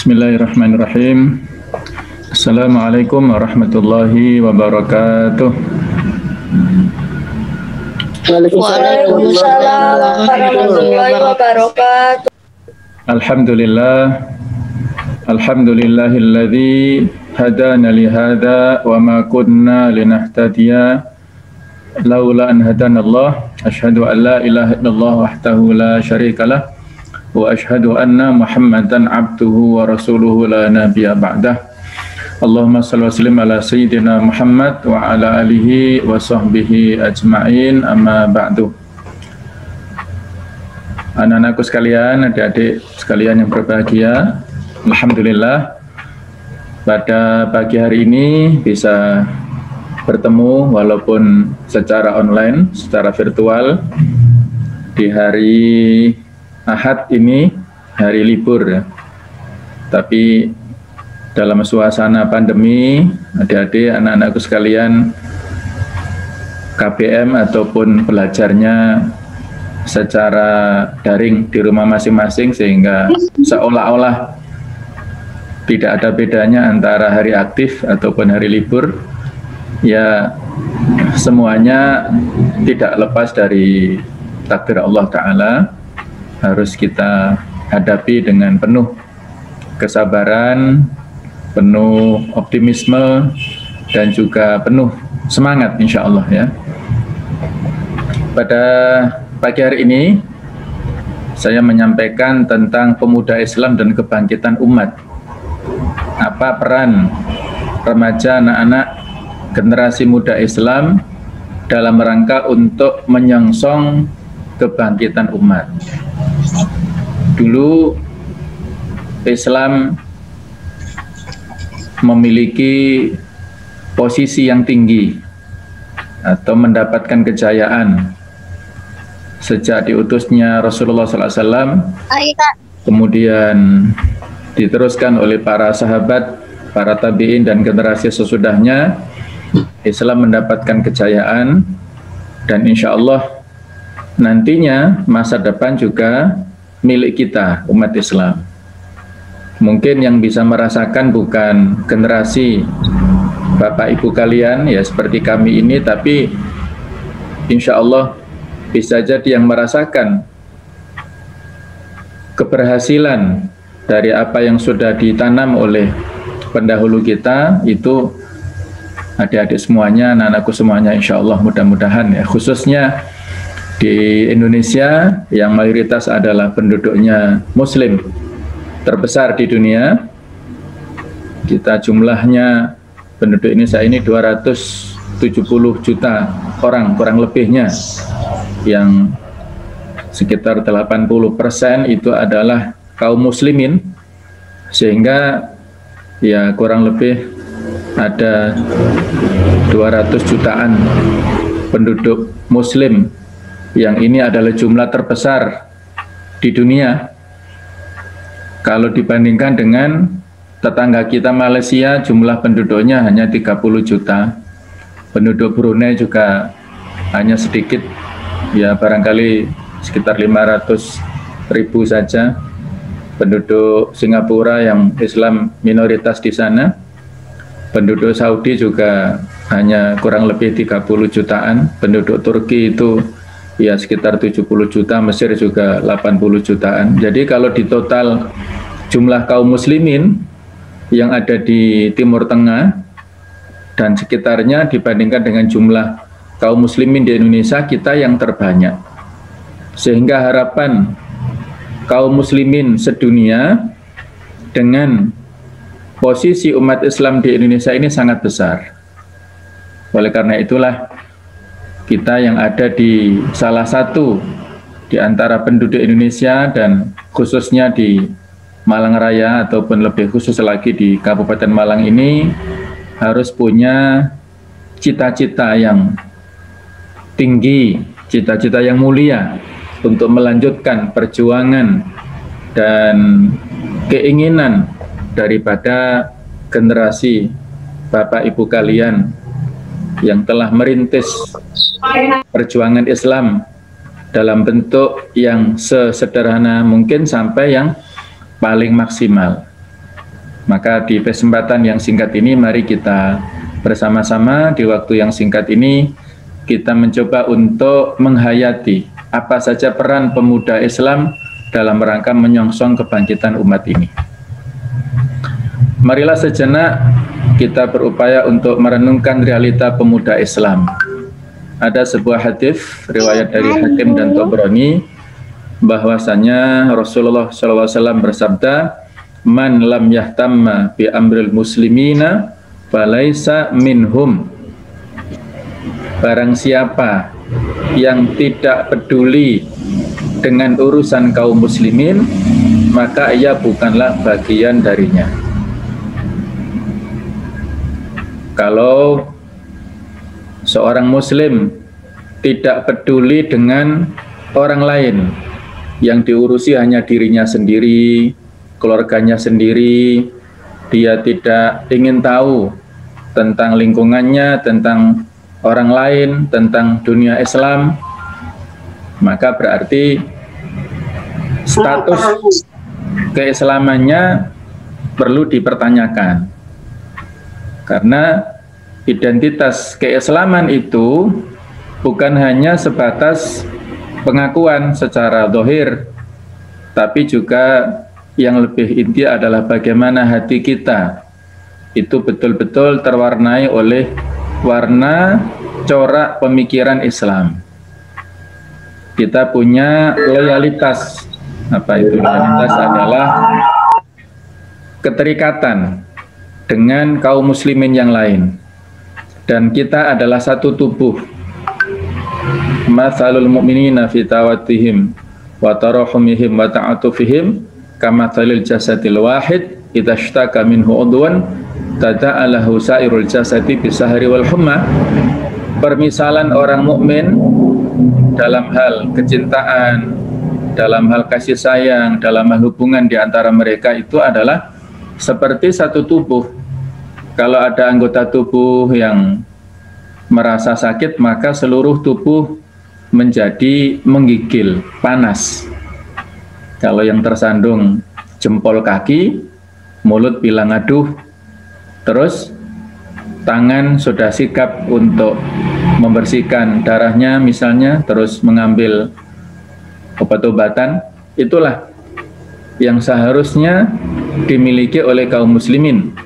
Bismillahirrahmanirrahim. Assalamualaikum warahmatullahi wabarakatuh. Waalaikumsalam warahmatullahi wabarakatuh. Alhamdulillah. Alhamdulillahilladzi hadana li hadza wa ma kunna linahtadiya laula an hadanallah. Asyhadu an la ilaha illallah wahdahu la syarikalah wa asyhadu anna Muhammadan abduhu wa rasuluhu la nabiyya ba'dah. Allahumma shalli wa sallim ala sayyidina Muhammad wa ala alihi wa sahbihi ajma'in, amma ba'du. Anak-anakku sekalian, adik-adik sekalian yang berbahagia, alhamdulillah pada pagi hari ini bisa bertemu walaupun secara online, secara virtual di hari Ahad ini, hari libur ya. Tapi dalam suasana pandemi, adik-adik, anak-anakku sekalian, KBM ataupun belajarnya secara daring di rumah masing-masing, sehingga seolah-olah tidak ada bedanya antara hari aktif ataupun hari libur. Ya, semuanya tidak lepas dari takdir Allah Ta'ala, harus kita hadapi dengan penuh kesabaran, penuh optimisme, dan juga penuh semangat insya Allah ya. Pada pagi hari ini saya menyampaikan tentang pemuda Islam dan kebangkitan umat. Apa peran remaja, anak-anak, generasi muda Islam dalam rangka untuk menyongsong kebangkitan umat. Dulu Islam memiliki posisi yang tinggi atau mendapatkan kejayaan sejak diutusnya Rasulullah SAW, kemudian diteruskan oleh para sahabat, para tabi'in dan generasi sesudahnya. Islam mendapatkan kejayaan, dan insya Allah nantinya masa depan juga milik kita, umat Islam. Mungkin yang bisa merasakan bukan generasi Bapak Ibu kalian ya seperti kami ini, tapi insya Allah bisa jadi yang merasakan keberhasilan dari apa yang sudah ditanam oleh pendahulu kita, itu adik-adik semuanya, anak-anakku semuanya, insya Allah mudah-mudahan ya, khususnya di Indonesia yang mayoritas adalah penduduknya Muslim terbesar di dunia. Kita jumlahnya penduduk Indonesia ini 270 juta orang kurang lebihnya, yang sekitar 80% itu adalah kaum muslimin, sehingga ya kurang lebih ada 200 jutaan penduduk muslim, yang ini adalah jumlah terbesar di dunia. Kalau dibandingkan dengan tetangga kita Malaysia, jumlah penduduknya hanya 30 juta. Penduduk Brunei juga hanya sedikit, ya barangkali sekitar 500.000 saja. Penduduk Singapura yang Islam minoritas di sana. Penduduk Saudi juga hanya kurang lebih 30 jutaan. Penduduk Turki itu ya sekitar 70 juta, Mesir juga 80 jutaan. Jadi kalau di total jumlah kaum muslimin yang ada di Timur Tengah dan sekitarnya dibandingkan dengan jumlah kaum muslimin di Indonesia, kita yang terbanyak. Sehingga harapan kaum muslimin sedunia dengan posisi umat Islam di Indonesia ini sangat besar. Oleh karena itulah kita yang ada di salah satu di antara penduduk Indonesia, dan khususnya di Malang Raya ataupun lebih khusus lagi di Kabupaten Malang ini, harus punya cita-cita yang tinggi, cita-cita yang mulia untuk melanjutkan perjuangan dan keinginan daripada generasi Bapak Ibu kalian yang telah merintis perjuangan Islam dalam bentuk yang sesederhana mungkin sampai yang paling maksimal. Maka di kesempatan yang singkat ini mari kita bersama-sama di waktu yang singkat ini kita mencoba untuk menghayati apa saja peran pemuda Islam dalam rangka menyongsong kebangkitan umat ini. Marilah sejenak kita berupaya untuk merenungkan realita pemuda Islam. Ada sebuah hadis riwayat dari Hakim dan Tabrani bahwasanya Rasulullah SAW bersabda, "Man lam yahtamma bi amril muslimina falaisa minhum." Barang siapa yang tidak peduli dengan urusan kaum muslimin, maka ia bukanlah bagian darinya. Kalau seorang muslim tidak peduli dengan orang lain, yang diurusi hanya dirinya sendiri, keluarganya sendiri, dia tidak ingin tahu tentang lingkungannya, tentang orang lain, tentang dunia Islam, maka berarti status keislamannya perlu dipertanyakan. Karena identitas keislaman itu bukan hanya sebatas pengakuan secara zahir, tapi juga yang lebih inti adalah bagaimana hati kita itu betul-betul terwarnai oleh warna corak pemikiran Islam. Kita punya loyalitas. Apa itu loyalitas? Adalah keterikatan dengan kaum muslimin yang lain. Dan kita adalah satu tubuh. Matsalul mu'minina fi tawaddihim wa tarahumihim wa ta'atufihim kamatsalil jasadil wahid idza ishtaka minhu udwan tada'alahu sa'irul jasadi bisahri wal humma. Permisalan orang mukmin dalam hal kecintaan, dalam hal kasih sayang, dalam hal hubungan di antara mereka itu adalah seperti satu tubuh. Kalau ada anggota tubuh yang merasa sakit, maka seluruh tubuh menjadi menggigil, panas. Kalau yang tersandung jempol kaki, mulut bilang aduh, terus tangan sudah sikap untuk membersihkan darahnya misalnya, terus mengambil obat-obatan, itulah yang seharusnya dimiliki oleh kaum muslimin.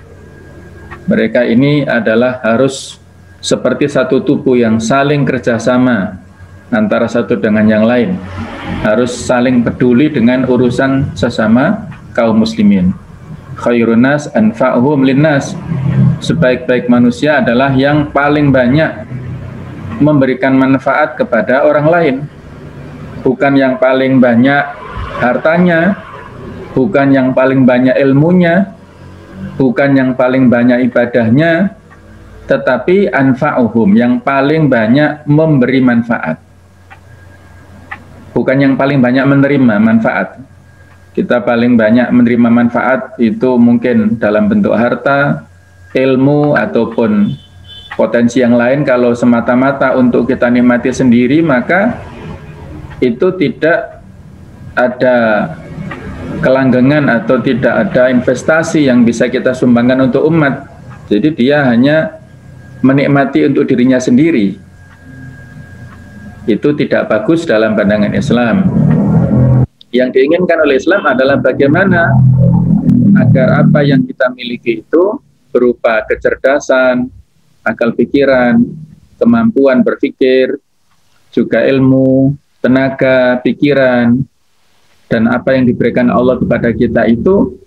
Mereka ini adalah harus seperti satu tubuh yang saling kerjasama antara satu dengan yang lain. Harus saling peduli dengan urusan sesama kaum muslimin. Khairun nas anfa'uhum linnas. Sebaik-baik manusia adalah yang paling banyak memberikan manfaat kepada orang lain. Bukan yang paling banyak hartanya, bukan yang paling banyak ilmunya, bukan yang paling banyak ibadahnya, tetapi anfa'uhum, yang paling banyak memberi manfaat. Bukan yang paling banyak menerima manfaat. Kita paling banyak menerima manfaat itu mungkin dalam bentuk harta, ilmu, ataupun potensi yang lain. Kalau semata-mata untuk kita nikmati sendiri, maka itu tidak ada kelanggengan atau tidak ada investasi yang bisa kita sumbangkan untuk umat. Jadi dia hanya menikmati untuk dirinya sendiri. Itu tidak bagus dalam pandangan Islam. Yang diinginkan oleh Islam adalah bagaimana agar apa yang kita miliki itu berupa kecerdasan, akal pikiran, kemampuan berpikir, juga ilmu, tenaga, pikiran, dan apa yang diberikan Allah kepada kita itu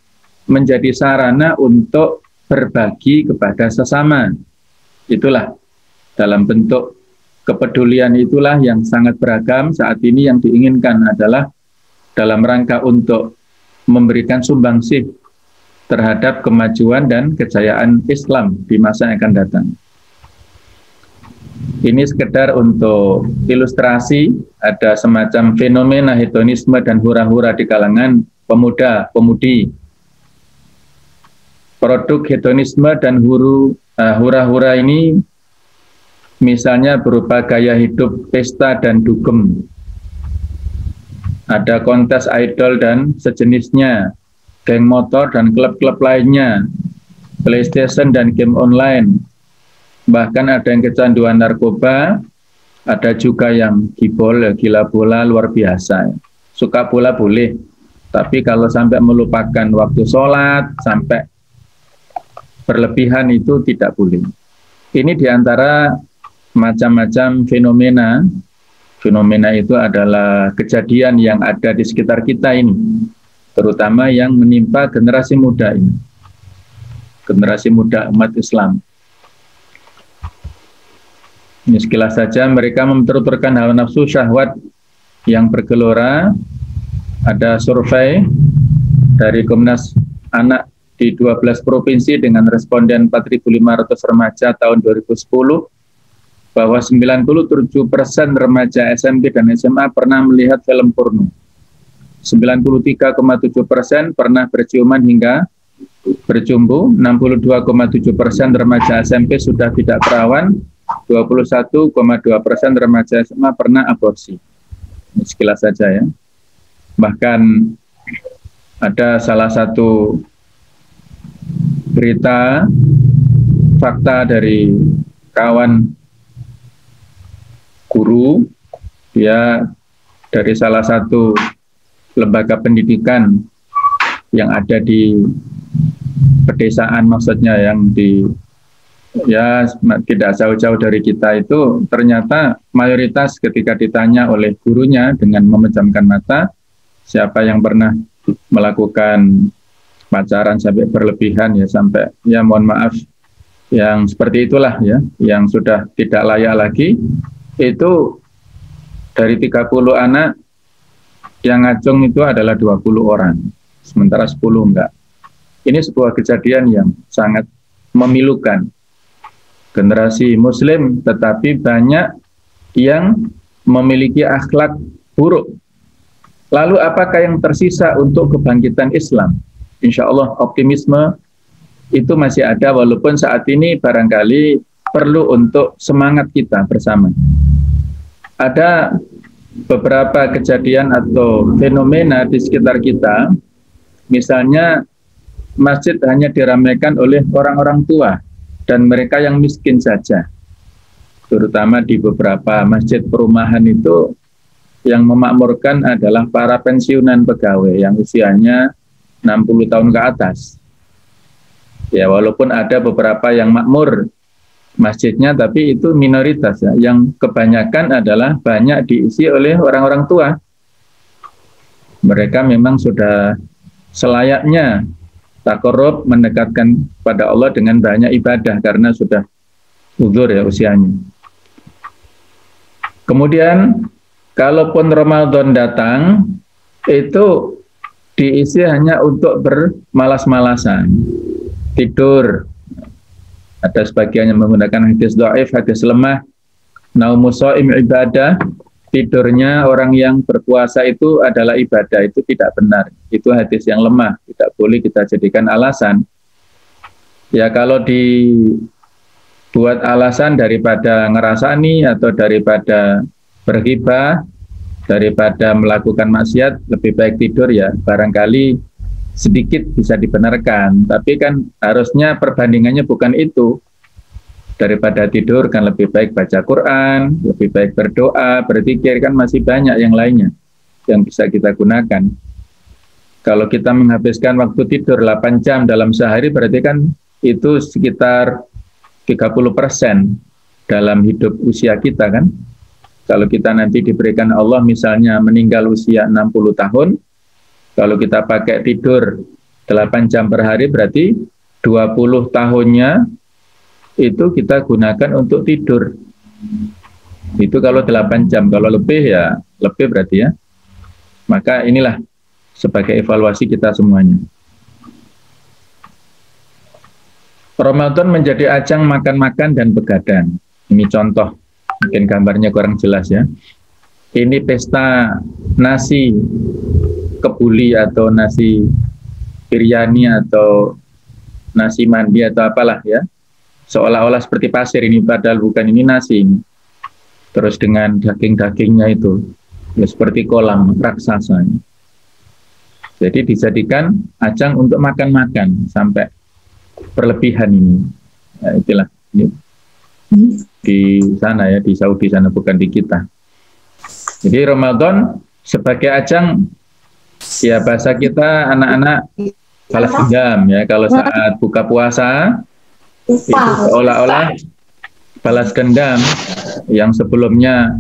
menjadi sarana untuk berbagi kepada sesama. Itulah dalam bentuk kepedulian itulah yang sangat beragam saat ini. Yang diinginkan adalah dalam rangka untuk memberikan sumbangsih terhadap kemajuan dan kejayaan Islam di masa yang akan datang. Ini sekedar untuk ilustrasi, ada semacam fenomena hedonisme dan hura-hura di kalangan pemuda-pemudi. Produk hedonisme dan hura-hura ini misalnya berupa gaya hidup pesta dan dugem. Ada kontes idol dan sejenisnya. geng motor dan klub-klub lainnya, PlayStation dan game online. Bahkan ada yang kecanduan narkoba, ada juga yang gila bola luar biasa. Suka bola boleh, tapi kalau sampai melupakan waktu sholat, sampai berlebihan itu tidak boleh. Ini diantara macam-macam fenomena. Fenomena itu adalah kejadian yang ada di sekitar kita ini, terutama yang menimpa generasi muda ini, generasi muda umat Islam. Ini sekilas saja, mereka memterturkan hawa nafsu syahwat yang bergelora. Ada survei dari Komnas Anak di 12 provinsi dengan responden 4.500 remaja tahun 2010, bahwa 97% remaja SMP dan SMA pernah melihat film porno. 93,7% pernah berciuman hingga berjumbu, 62,7% remaja SMP sudah tidak perawan, 21,2% remaja SMA pernah aborsi. Ini sekilas saja ya. Bahkan ada salah satu berita fakta dari kawan guru, dia dari salah satu lembaga pendidikan yang ada di pedesaan, maksudnya yang di ya tidak jauh-jauh dari kita itu, ternyata mayoritas ketika ditanya oleh gurunya dengan memejamkan mata, siapa yang pernah melakukan pacaran sampai berlebihan ya, sampai ya mohon maaf yang seperti itulah ya, yang sudah tidak layak lagi, itu dari 30 anak yang ngacung itu adalah 20 orang, sementara 10 enggak. Ini sebuah kejadian yang sangat memilukan. Generasi muslim tetapi banyak yang memiliki akhlak buruk. Lalu apakah yang tersisa untuk kebangkitan Islam? Insya Allah optimisme itu masih ada, walaupun saat ini barangkali perlu untuk semangat kita bersama. Ada beberapa kejadian atau fenomena di sekitar kita, misalnya masjid hanya diramaikan oleh orang-orang tua dan mereka yang miskin saja. Terutama di beberapa masjid perumahan itu, yang memakmurkan adalah para pensiunan pegawai yang usianya 60 tahun ke atas. Ya, walaupun ada beberapa yang makmur masjidnya, tapi itu minoritas ya. Yang kebanyakan adalah banyak diisi oleh orang-orang tua. Mereka memang sudah selayaknya takarrub, mendekatkan pada Allah dengan banyak ibadah karena sudah uzur ya usianya. Kemudian kalaupun Ramadan datang, itu diisi hanya untuk bermalas-malasan, tidur. Ada sebagian yang menggunakan hadis dhaif, hadis lemah, naumus shaim ibadah, tidurnya orang yang berpuasa itu adalah ibadah, itu tidak benar. Itu hadis yang lemah, tidak boleh kita jadikan alasan. Ya kalau dibuat alasan daripada ngerasani atau daripada berghibah, daripada melakukan maksiat, lebih baik tidur ya, barangkali sedikit bisa dibenarkan, tapi kan harusnya perbandingannya bukan itu. Daripada tidur kan lebih baik baca Quran, lebih baik berdoa, berzikir, kan masih banyak yang lainnya yang bisa kita gunakan. Kalau kita menghabiskan waktu tidur 8 jam dalam sehari, berarti kan itu sekitar 30% dalam hidup usia kita kan. Kalau kita nanti diberikan Allah misalnya meninggal usia 60 tahun, kalau kita pakai tidur 8 jam per hari, berarti 20 tahunnya itu kita gunakan untuk tidur. Itu kalau 8 jam, kalau lebih ya lebih berarti ya. Maka inilah sebagai evaluasi kita semuanya. Ramadan menjadi ajang makan-makan dan begadang. Ini contoh, mungkin gambarnya kurang jelas ya. Ini pesta nasi kebuli atau nasi biryani atau nasi mandi atau apalah ya. Seolah-olah seperti pasir ini, padahal bukan, ini nasi ini. Terus dengan daging-dagingnya itu ya seperti kolam raksasa. Jadi dijadikan ajang untuk makan-makan sampai berlebihan ini. Nah, itulah ini. Di sana ya, di Saudi sana, bukan di kita. Jadi Ramadan sebagai ajang, ya bahasa kita anak-anak balas dendam ya. Kalau saat buka puasa itu seolah-olah balas dendam yang sebelumnya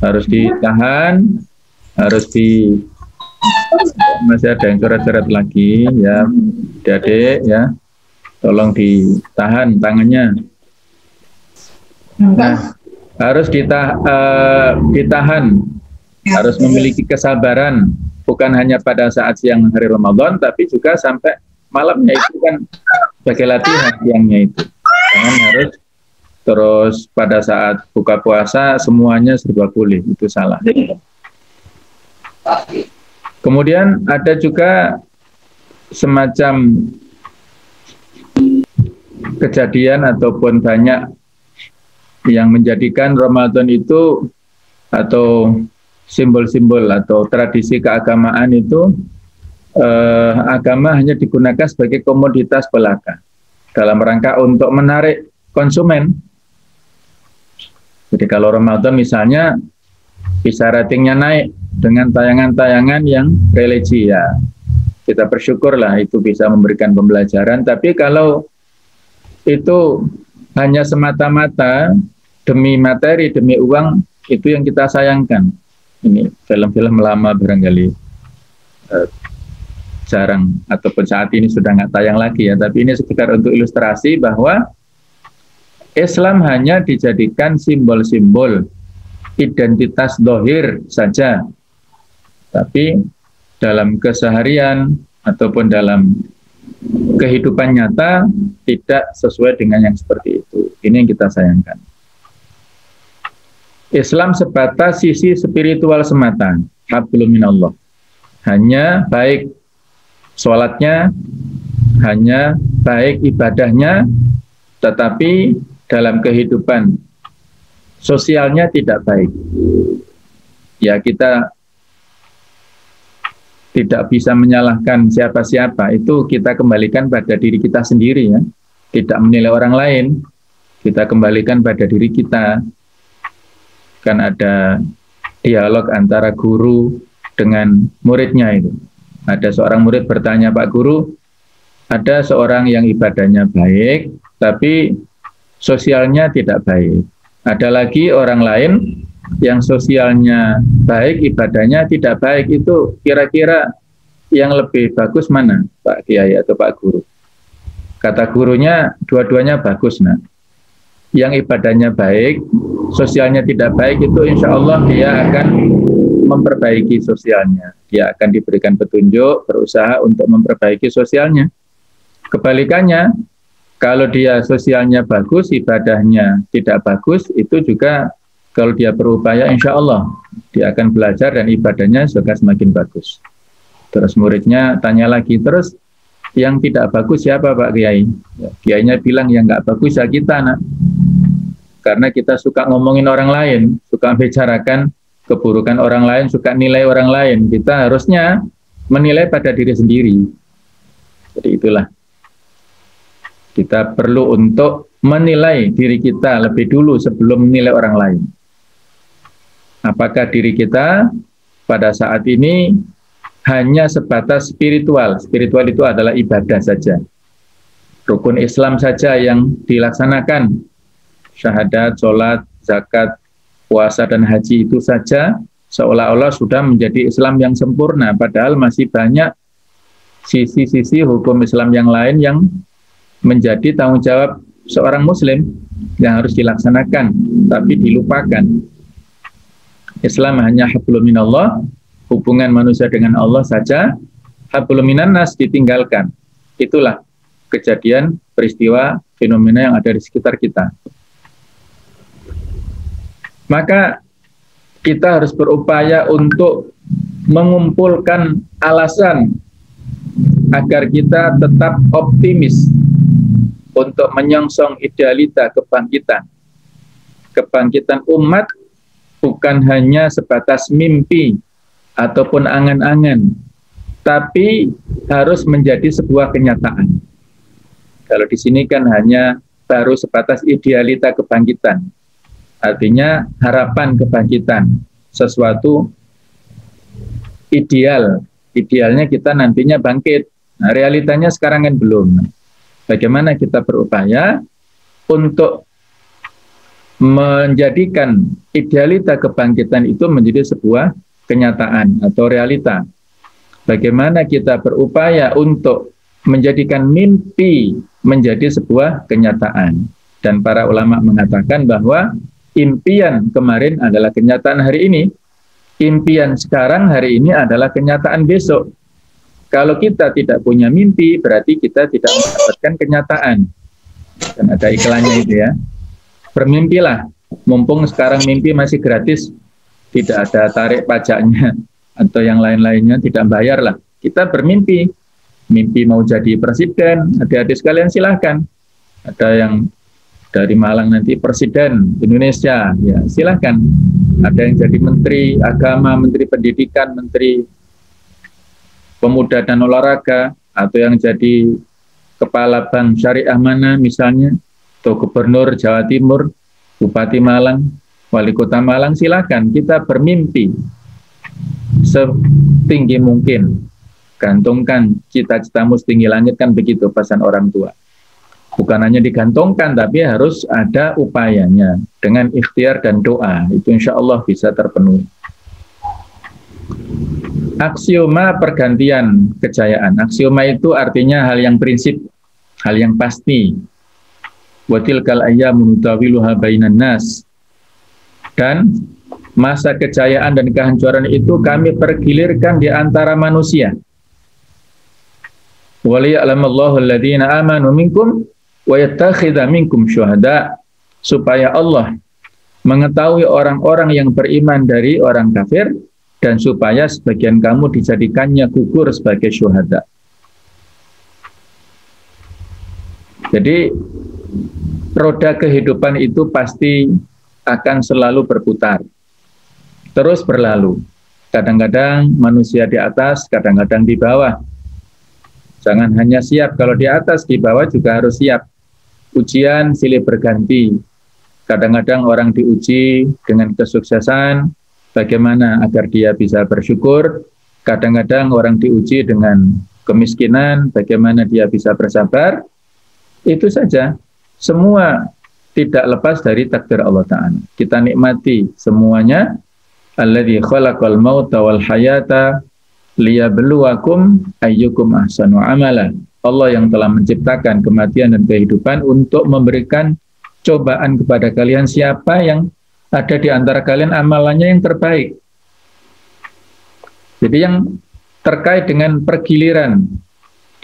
harus ditahan, harus masih ada yang coret-coret lagi ya, adik ya, tolong ditahan tangannya. Nah, harus ditahan, harus memiliki kesabaran, bukan hanya pada saat siang hari Ramadan, tapi juga sampai malamnya. Itu kan sebagai latihan siangnya itu. Jangan harus terus pada saat buka puasa semuanya serba boleh, itu salah. Kemudian ada juga semacam kejadian ataupun banyak yang menjadikan Ramadan itu atau simbol-simbol atau tradisi keagamaan itu agama hanya digunakan sebagai komoditas belaka dalam rangka untuk menarik konsumen. Jadi kalau Ramadan misalnya bisa ratingnya naik dengan tayangan-tayangan yang religi ya, kita bersyukurlah itu bisa memberikan pembelajaran. Tapi kalau itu hanya semata-mata demi materi, demi uang, itu yang kita sayangkan. Ini film-film lama barangkali jarang ataupun saat ini sudah nggak tayang lagi ya, tapi ini sekedar untuk ilustrasi bahwa Islam hanya dijadikan simbol-simbol identitas dohir saja, tapi dalam keseharian ataupun dalam kehidupan nyata tidak sesuai dengan yang seperti itu. Ini yang kita sayangkan. Islam sebatas sisi spiritual semata, hablum minallah. Hanya baik sholatnya, hanya baik ibadahnya, tetapi dalam kehidupan sosialnya tidak baik. Ya, kita tidak bisa menyalahkan siapa-siapa, itu kita kembalikan pada diri kita sendiri ya. Tidak menilai orang lain, kita kembalikan pada diri kita. Kan ada dialog antara guru dengan muridnya itu. Ada seorang murid bertanya, Pak Guru, ada seorang yang ibadahnya baik, tapi sosialnya tidak baik. Ada lagi orang lain yang sosialnya baik, ibadahnya tidak baik. Itu kira-kira yang lebih bagus mana, Pak Kiai atau Pak Guru? Kata gurunya, dua-duanya bagus, nah. Yang ibadahnya baik, sosialnya tidak baik, itu insya Allah dia akan memperbaiki sosialnya. Dia akan diberikan petunjuk, berusaha untuk memperbaiki sosialnya. Kebalikannya, kalau dia sosialnya bagus, ibadahnya tidak bagus, itu juga kalau dia berupaya, insya Allah dia akan belajar dan ibadahnya juga semakin bagus. Terus muridnya tanya lagi, terus yang tidak bagus siapa Pak Kiai? Ya, Kiainya bilang yang nggak bagus ya kita, nak. Karena kita suka ngomongin orang lain, suka bicarakan keburukan orang lain, suka nilai orang lain. Kita harusnya menilai pada diri sendiri. Jadi itulah. Kita perlu untuk menilai diri kita lebih dulu sebelum menilai orang lain. Apakah diri kita pada saat ini hanya sebatas spiritual? Spiritual itu adalah ibadah saja. Rukun Islam saja yang dilaksanakan. Syahadat, sholat, zakat, puasa, dan haji itu saja seolah-olah sudah menjadi Islam yang sempurna. Padahal masih banyak sisi-sisi hukum Islam yang lain yang menjadi tanggung jawab seorang muslim yang harus dilaksanakan, tapi dilupakan. Islam hanya hablum minallah, hubungan manusia dengan Allah saja, hablum minan nas ditinggalkan. Itulah kejadian, peristiwa, fenomena yang ada di sekitar kita. Maka kita harus berupaya untuk mengumpulkan alasan agar kita tetap optimis untuk menyongsong idealita kebangkitan. Kebangkitan umat bukan hanya sebatas mimpi ataupun angan-angan, tapi harus menjadi sebuah kenyataan. Kalau di sini kan hanya baru sebatas idealita kebangkitan, artinya harapan kebangkitan, sesuatu ideal, idealnya kita nantinya bangkit. Nah, realitanya sekarang kan belum. Bagaimana kita berupaya untuk menjadikan idealita kebangkitan itu menjadi sebuah kenyataan atau realita. Bagaimana kita berupaya untuk menjadikan mimpi menjadi sebuah kenyataan. Dan para ulama mengatakan bahwa impian kemarin adalah kenyataan hari ini, impian sekarang hari ini adalah kenyataan besok. Kalau kita tidak punya mimpi, berarti kita tidak mendapatkan kenyataan. Dan ada iklannya itu ya. Bermimpilah, mumpung sekarang mimpi masih gratis, tidak ada tarik pajaknya atau yang lain-lainnya, tidak bayar lah. Kita bermimpi, mimpi mau jadi presiden, adik-adik sekalian silahkan. Ada yang dari Malang nanti presiden Indonesia, ya silahkan. Ada yang jadi menteri agama, menteri pendidikan, menteri pemuda dan olahraga, atau yang jadi kepala bank syariah mana misalnya, atau gubernur Jawa Timur, bupati Malang, wali kota Malang, silakan kita bermimpi setinggi mungkin. Gantungkan cita-citamu setinggi langit, kan begitu pesan orang tua. Bukan hanya digantungkan, tapi harus ada upayanya dengan ikhtiar dan doa. Itu insya Allah bisa terpenuhi. Aksioma pergantian kejayaan. Aksioma itu artinya hal yang prinsip, hal yang pasti. Wa tilkal ayyamu nutawiluha bainan nas. Dan masa kejayaan dan kehancuran itu kami pergilirkan di antara manusia. Wa liya'lamallahu alladziina aamanu minkum wa yattakhidha minkum syuhada, supaya Allah mengetahui orang-orang yang beriman dari orang kafir, dan supaya sebagian kamu dijadikannya gugur sebagai syuhada. Jadi roda kehidupan itu pasti akan selalu berputar, terus berlalu. Kadang-kadang manusia di atas, kadang-kadang di bawah. Jangan hanya siap kalau di atas, di bawah juga harus siap. Ujian silih berganti. Kadang-kadang orang diuji dengan kesuksesan, bagaimana agar dia bisa bersyukur. Kadang-kadang orang diuji dengan kemiskinan, bagaimana dia bisa bersabar. Itu saja. Semua tidak lepas dari takdir Allah Ta'ala. Kita nikmati semuanya. Alladzi khalaqal mauta wal hayata liyabluwakum ayyukum ahsanu amala. Allah yang telah menciptakan kematian dan kehidupan untuk memberikan cobaan kepada kalian, siapa yang ada di antara kalian amalannya yang terbaik. Jadi yang terkait dengan pergiliran,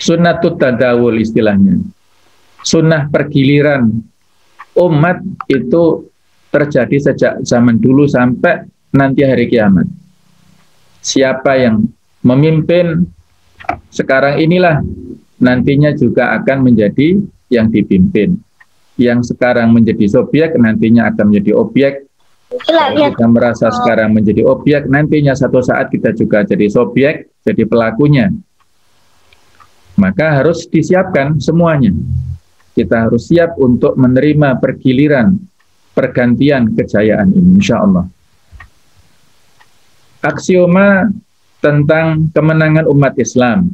sunnatut tadawul istilahnya, sunnah pergiliran umat itu terjadi sejak zaman dulu sampai nanti hari kiamat. Siapa yang memimpin sekarang inilah nantinya juga akan menjadi yang dipimpin. Yang sekarang menjadi subjek nantinya akan menjadi objek. Kita merasa sekarang menjadi objek, nantinya satu saat kita juga jadi subjek, jadi pelakunya. Maka harus disiapkan semuanya. Kita harus siap untuk menerima pergiliran, pergantian kejayaan ini, insya Allah. Aksioma tentang kemenangan umat Islam.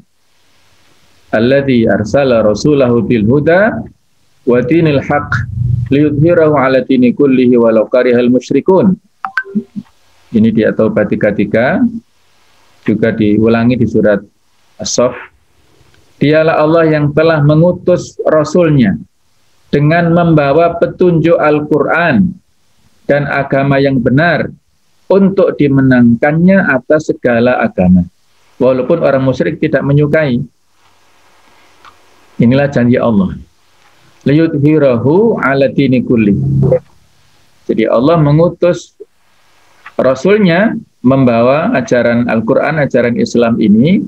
Alladzi arsala rasulahu bil huda wa dinil haqq liyudhhirahu 'ala dini kullihi walau karihal musyrikun. Ini di At-Taubah 33, juga diulangi di surat As-Saff. Dialah Allah yang telah mengutus Rasulnya dengan membawa petunjuk Al-Quran dan agama yang benar untuk dimenangkannya atas segala agama, walaupun orang musyrik tidak menyukai. Inilah janji Allah. Liyudhhirahu 'ala dini kulli. Jadi Allah mengutus Rasulnya membawa ajaran Al-Quran, ajaran Islam ini,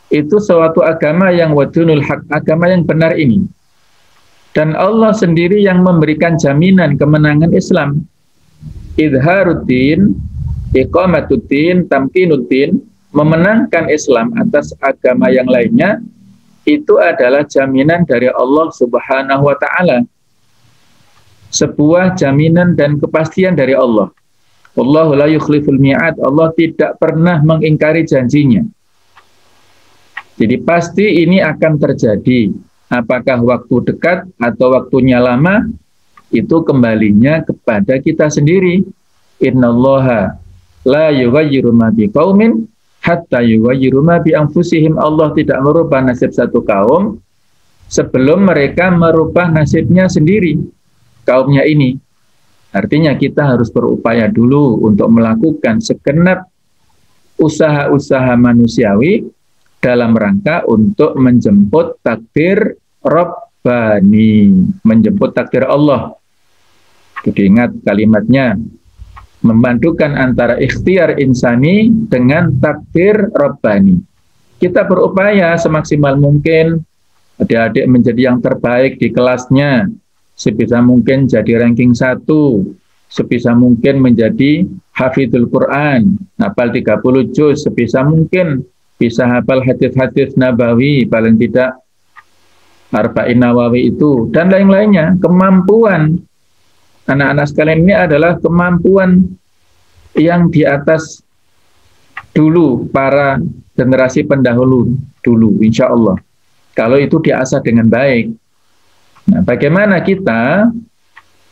itu suatu agama yang wadunul haq, agama yang benar ini. Dan Allah sendiri yang memberikan jaminan kemenangan Islam. Idharuddin Iqamatuddin, tamkinuddin, memenangkan Islam atas agama yang lainnya, itu adalah jaminan dari Allah Subhanahu wa Ta'ala. Sebuah jaminan dan kepastian dari Allah. Wallahu la yukhliful mi'ad. Allah tidak pernah mengingkari janjinya. Jadi pasti ini akan terjadi. Apakah waktu dekat atau waktunya lama, itu kembalinya kepada kita sendiri. Innallaha la yughayyiru ma biqaumin hatta yughayyiru ma bi anfusihim. Allah tidak merubah nasib satu kaum sebelum mereka merubah nasibnya sendiri, kaumnya ini. Artinya kita harus berupaya dulu untuk melakukan segenap usaha-usaha manusiawi dalam rangka untuk menjemput takdir Rabbani, menjemput takdir Allah. Jadi ingat kalimatnya, memadukan antara ikhtiar insani dengan takdir Rabbani. Kita berupaya semaksimal mungkin adik-adik menjadi yang terbaik di kelasnya, sebisa mungkin jadi ranking 1, sebisa mungkin menjadi hafidhul Quran, hafal 30 juz, sebisa mungkin bisa hafal hadits-hadits nabawi, paling tidak arba'in nawawi itu, dan lain-lainnya. Kemampuan anak-anak sekalian ini adalah kemampuan yang di atas dulu para generasi pendahulu dulu, insya Allah. Kalau itu diasah dengan baik. Nah, bagaimana kita,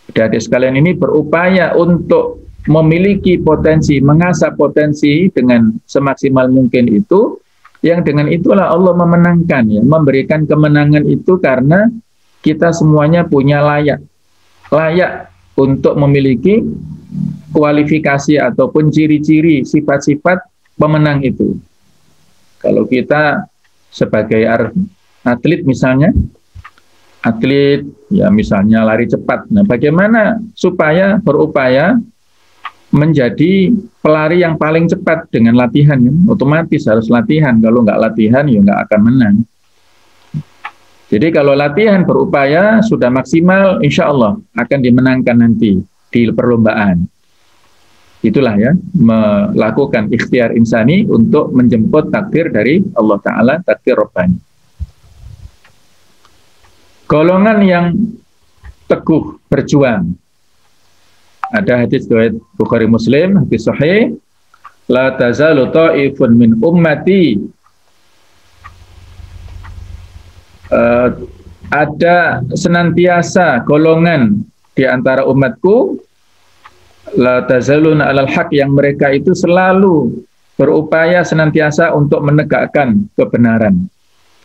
adik-adik sekalian ini berupaya untuk memiliki potensi, mengasah potensi dengan semaksimal mungkin itu, yang dengan itulah Allah memenangkan, ya, memberikan kemenangan itu karena kita semuanya punya layak untuk memiliki kualifikasi ataupun ciri-ciri sifat-sifat pemenang itu. Kalau kita sebagai atlet misalnya, atlet ya misalnya lari cepat, nah bagaimana supaya berupaya menjadi pelari yang paling cepat dengan latihan, kan? Otomatis harus latihan, kalau nggak latihan ya nggak akan menang. Jadi kalau latihan berupaya sudah maksimal, insya Allah akan dimenangkan nanti di perlombaan. Itulah ya, melakukan ikhtiar insani untuk menjemput takdir dari Allah Ta'ala, takdir Rabbani. Golongan yang teguh berjuang. Ada hadis riwayat Bukhari Muslim, hadis sahih, la tazalu ta'ifun min ummati. Ada senantiasa golongan di antara umatku, la tazaluna alal haq, yang mereka itu selalu berupaya senantiasa untuk menegakkan kebenaran.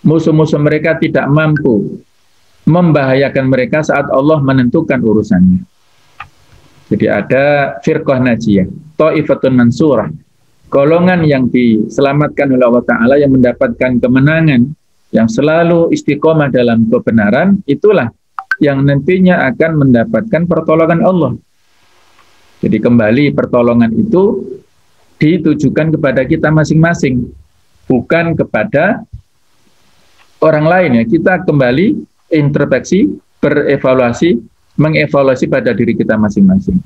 Musuh-musuh mereka tidak mampu membahayakan mereka saat Allah menentukan urusannya. Jadi ada firqah najiyah, ta'ifatun mansurah, golongan yang diselamatkan oleh Allah Ta'ala, yang mendapatkan kemenangan, yang selalu istiqomah dalam kebenaran, itulah yang nantinya akan mendapatkan pertolongan Allah. Jadi kembali pertolongan itu ditujukan kepada kita masing-masing, bukan kepada orang lain, ya. Kita kembali introspeksi, berevaluasi, mengevaluasi pada diri kita masing-masing.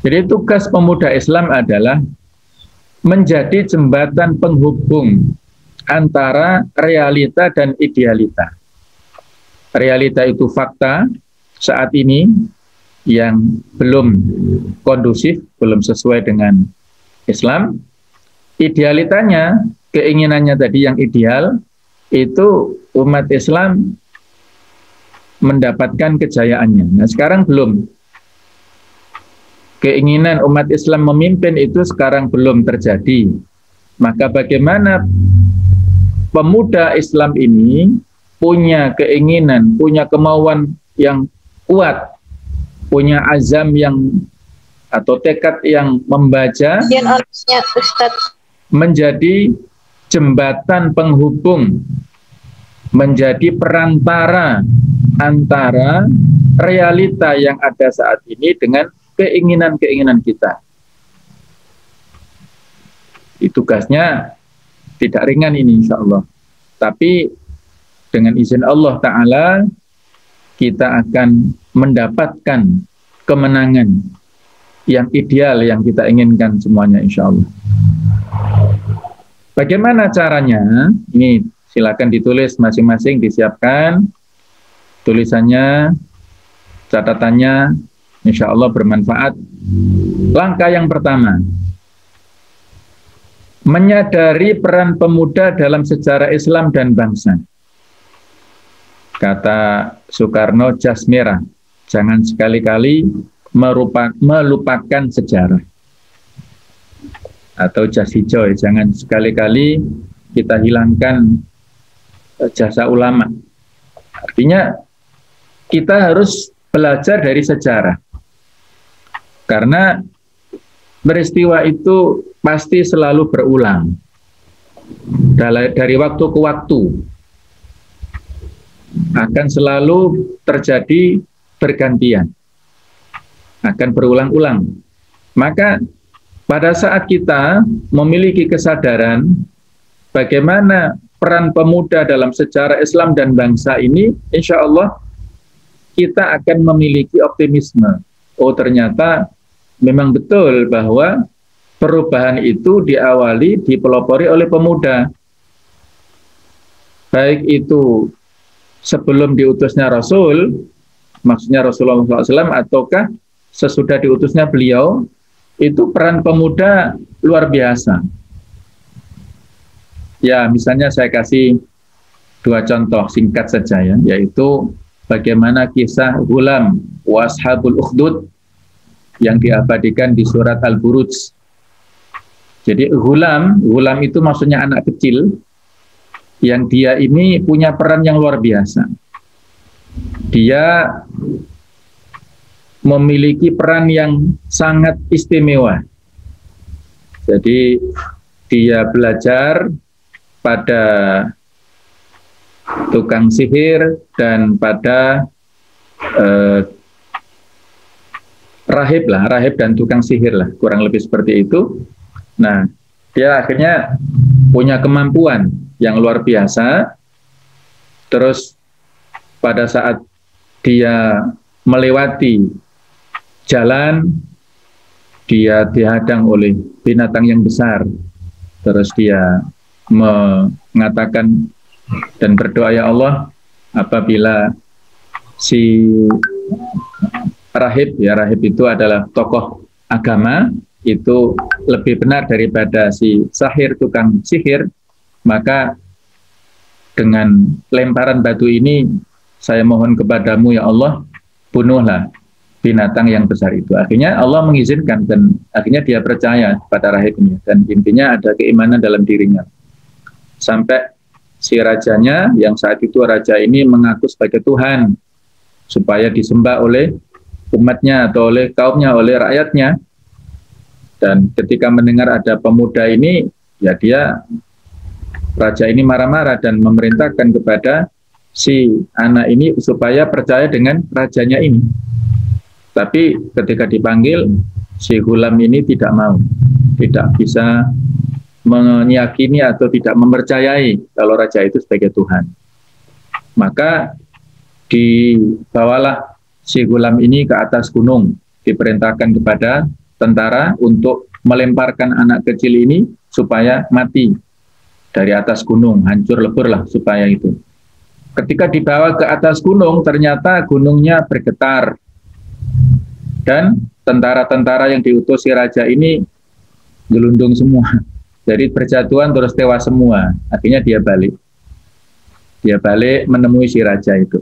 Jadi tugas pemuda Islam adalah menjadi jembatan penghubung antara realita dan idealita. Realita itu fakta saat ini yang belum kondusif, belum sesuai dengan Islam. Idealitanya, keinginannya tadi yang ideal, itu umat Islam mendapatkan kejayaannya. Nah, sekarang belum. Keinginan umat Islam memimpin itu sekarang belum terjadi. Maka bagaimana pemuda Islam ini punya keinginan, punya kemauan yang kuat, punya azam yang atau tekad yang membaca, menjadi jembatan penghubung, menjadi perantara antara realita yang ada saat ini dengan keinginan-keinginan kita. Tugasnya tidak ringan ini, insya Allah. Tapi dengan izin Allah Ta'ala, kita akan mendapatkan kemenangan yang ideal yang kita inginkan semuanya insya Allah. Bagaimana caranya? Ini silakan ditulis masing-masing, disiapkan tulisannya, catatannya, insya Allah bermanfaat. Langkah yang pertama, menyadari peran pemuda dalam sejarah Islam dan bangsa. Kata Soekarno, jas merah, jangan sekali-kali melupakan sejarah. Atau jas hijau, jangan sekali-kali kita hilangkan jasa ulama. Artinya kita harus belajar dari sejarah. Karena peristiwa itu pasti selalu berulang. Dari waktu ke waktu akan selalu terjadi bergantian. Akan berulang-ulang. Maka pada saat kita memiliki kesadaran bagaimana peran pemuda dalam sejarah Islam dan bangsa ini, insya Allah kita akan memiliki optimisme. Oh, ternyata memang betul bahwa perubahan itu diawali, dipelopori oleh pemuda. Baik itu sebelum diutusnya Rasul, maksudnya Rasulullah SAW, ataukah sesudah diutusnya beliau, itu peran pemuda luar biasa. Ya, misalnya saya kasih 2 contoh singkat saja ya, yaitu bagaimana kisah Ghulam wa Ashabul Ukhdud yang diabadikan di surat Al-Buruj. Jadi Ghulam itu maksudnya anak kecil yang dia ini punya peran yang luar biasa. Dia memiliki peran yang sangat istimewa. Jadi dia belajar pada tukang sihir dan pada rahib dan tukang sihir lah, kurang lebih seperti itu. Nah, dia akhirnya punya kemampuan yang luar biasa. Terus pada saat dia melewati jalan, dia dihadang oleh binatang yang besar. Terus dia mengatakan dan berdoa, ya Allah, apabila si rahib itu adalah tokoh agama, itu lebih benar daripada si sahir, tukang sihir, maka dengan lemparan batu ini saya mohon kepadamu ya Allah, bunuhlah binatang yang besar itu. Akhirnya Allah mengizinkan dan akhirnya dia percaya pada rahib ini, dan intinya ada keimanan dalam dirinya. Sampai si rajanya yang saat itu raja ini mengaku sebagai Tuhan supaya disembah oleh umatnya atau oleh kaumnya, oleh rakyatnya. Dan ketika mendengar ada pemuda ini, ya raja ini marah-marah dan memerintahkan kepada si anak ini supaya percaya dengan rajanya ini. Tapi ketika dipanggil, si Ghulam ini tidak mau, tidak bisa meyakini atau tidak mempercayai kalau raja itu sebagai Tuhan. Maka dibawalah si Ghulam ini ke atas gunung, diperintahkan kepada tentara untuk melemparkan anak kecil ini supaya mati dari atas gunung, hancur leburlah supaya itu. Ketika dibawa ke atas gunung, ternyata gunungnya bergetar. Dan tentara-tentara yang diutus si raja ini gelundung semua. Jadi berjatuhan terus tewas semua. Akhirnya dia balik. Dia balik menemui si raja itu.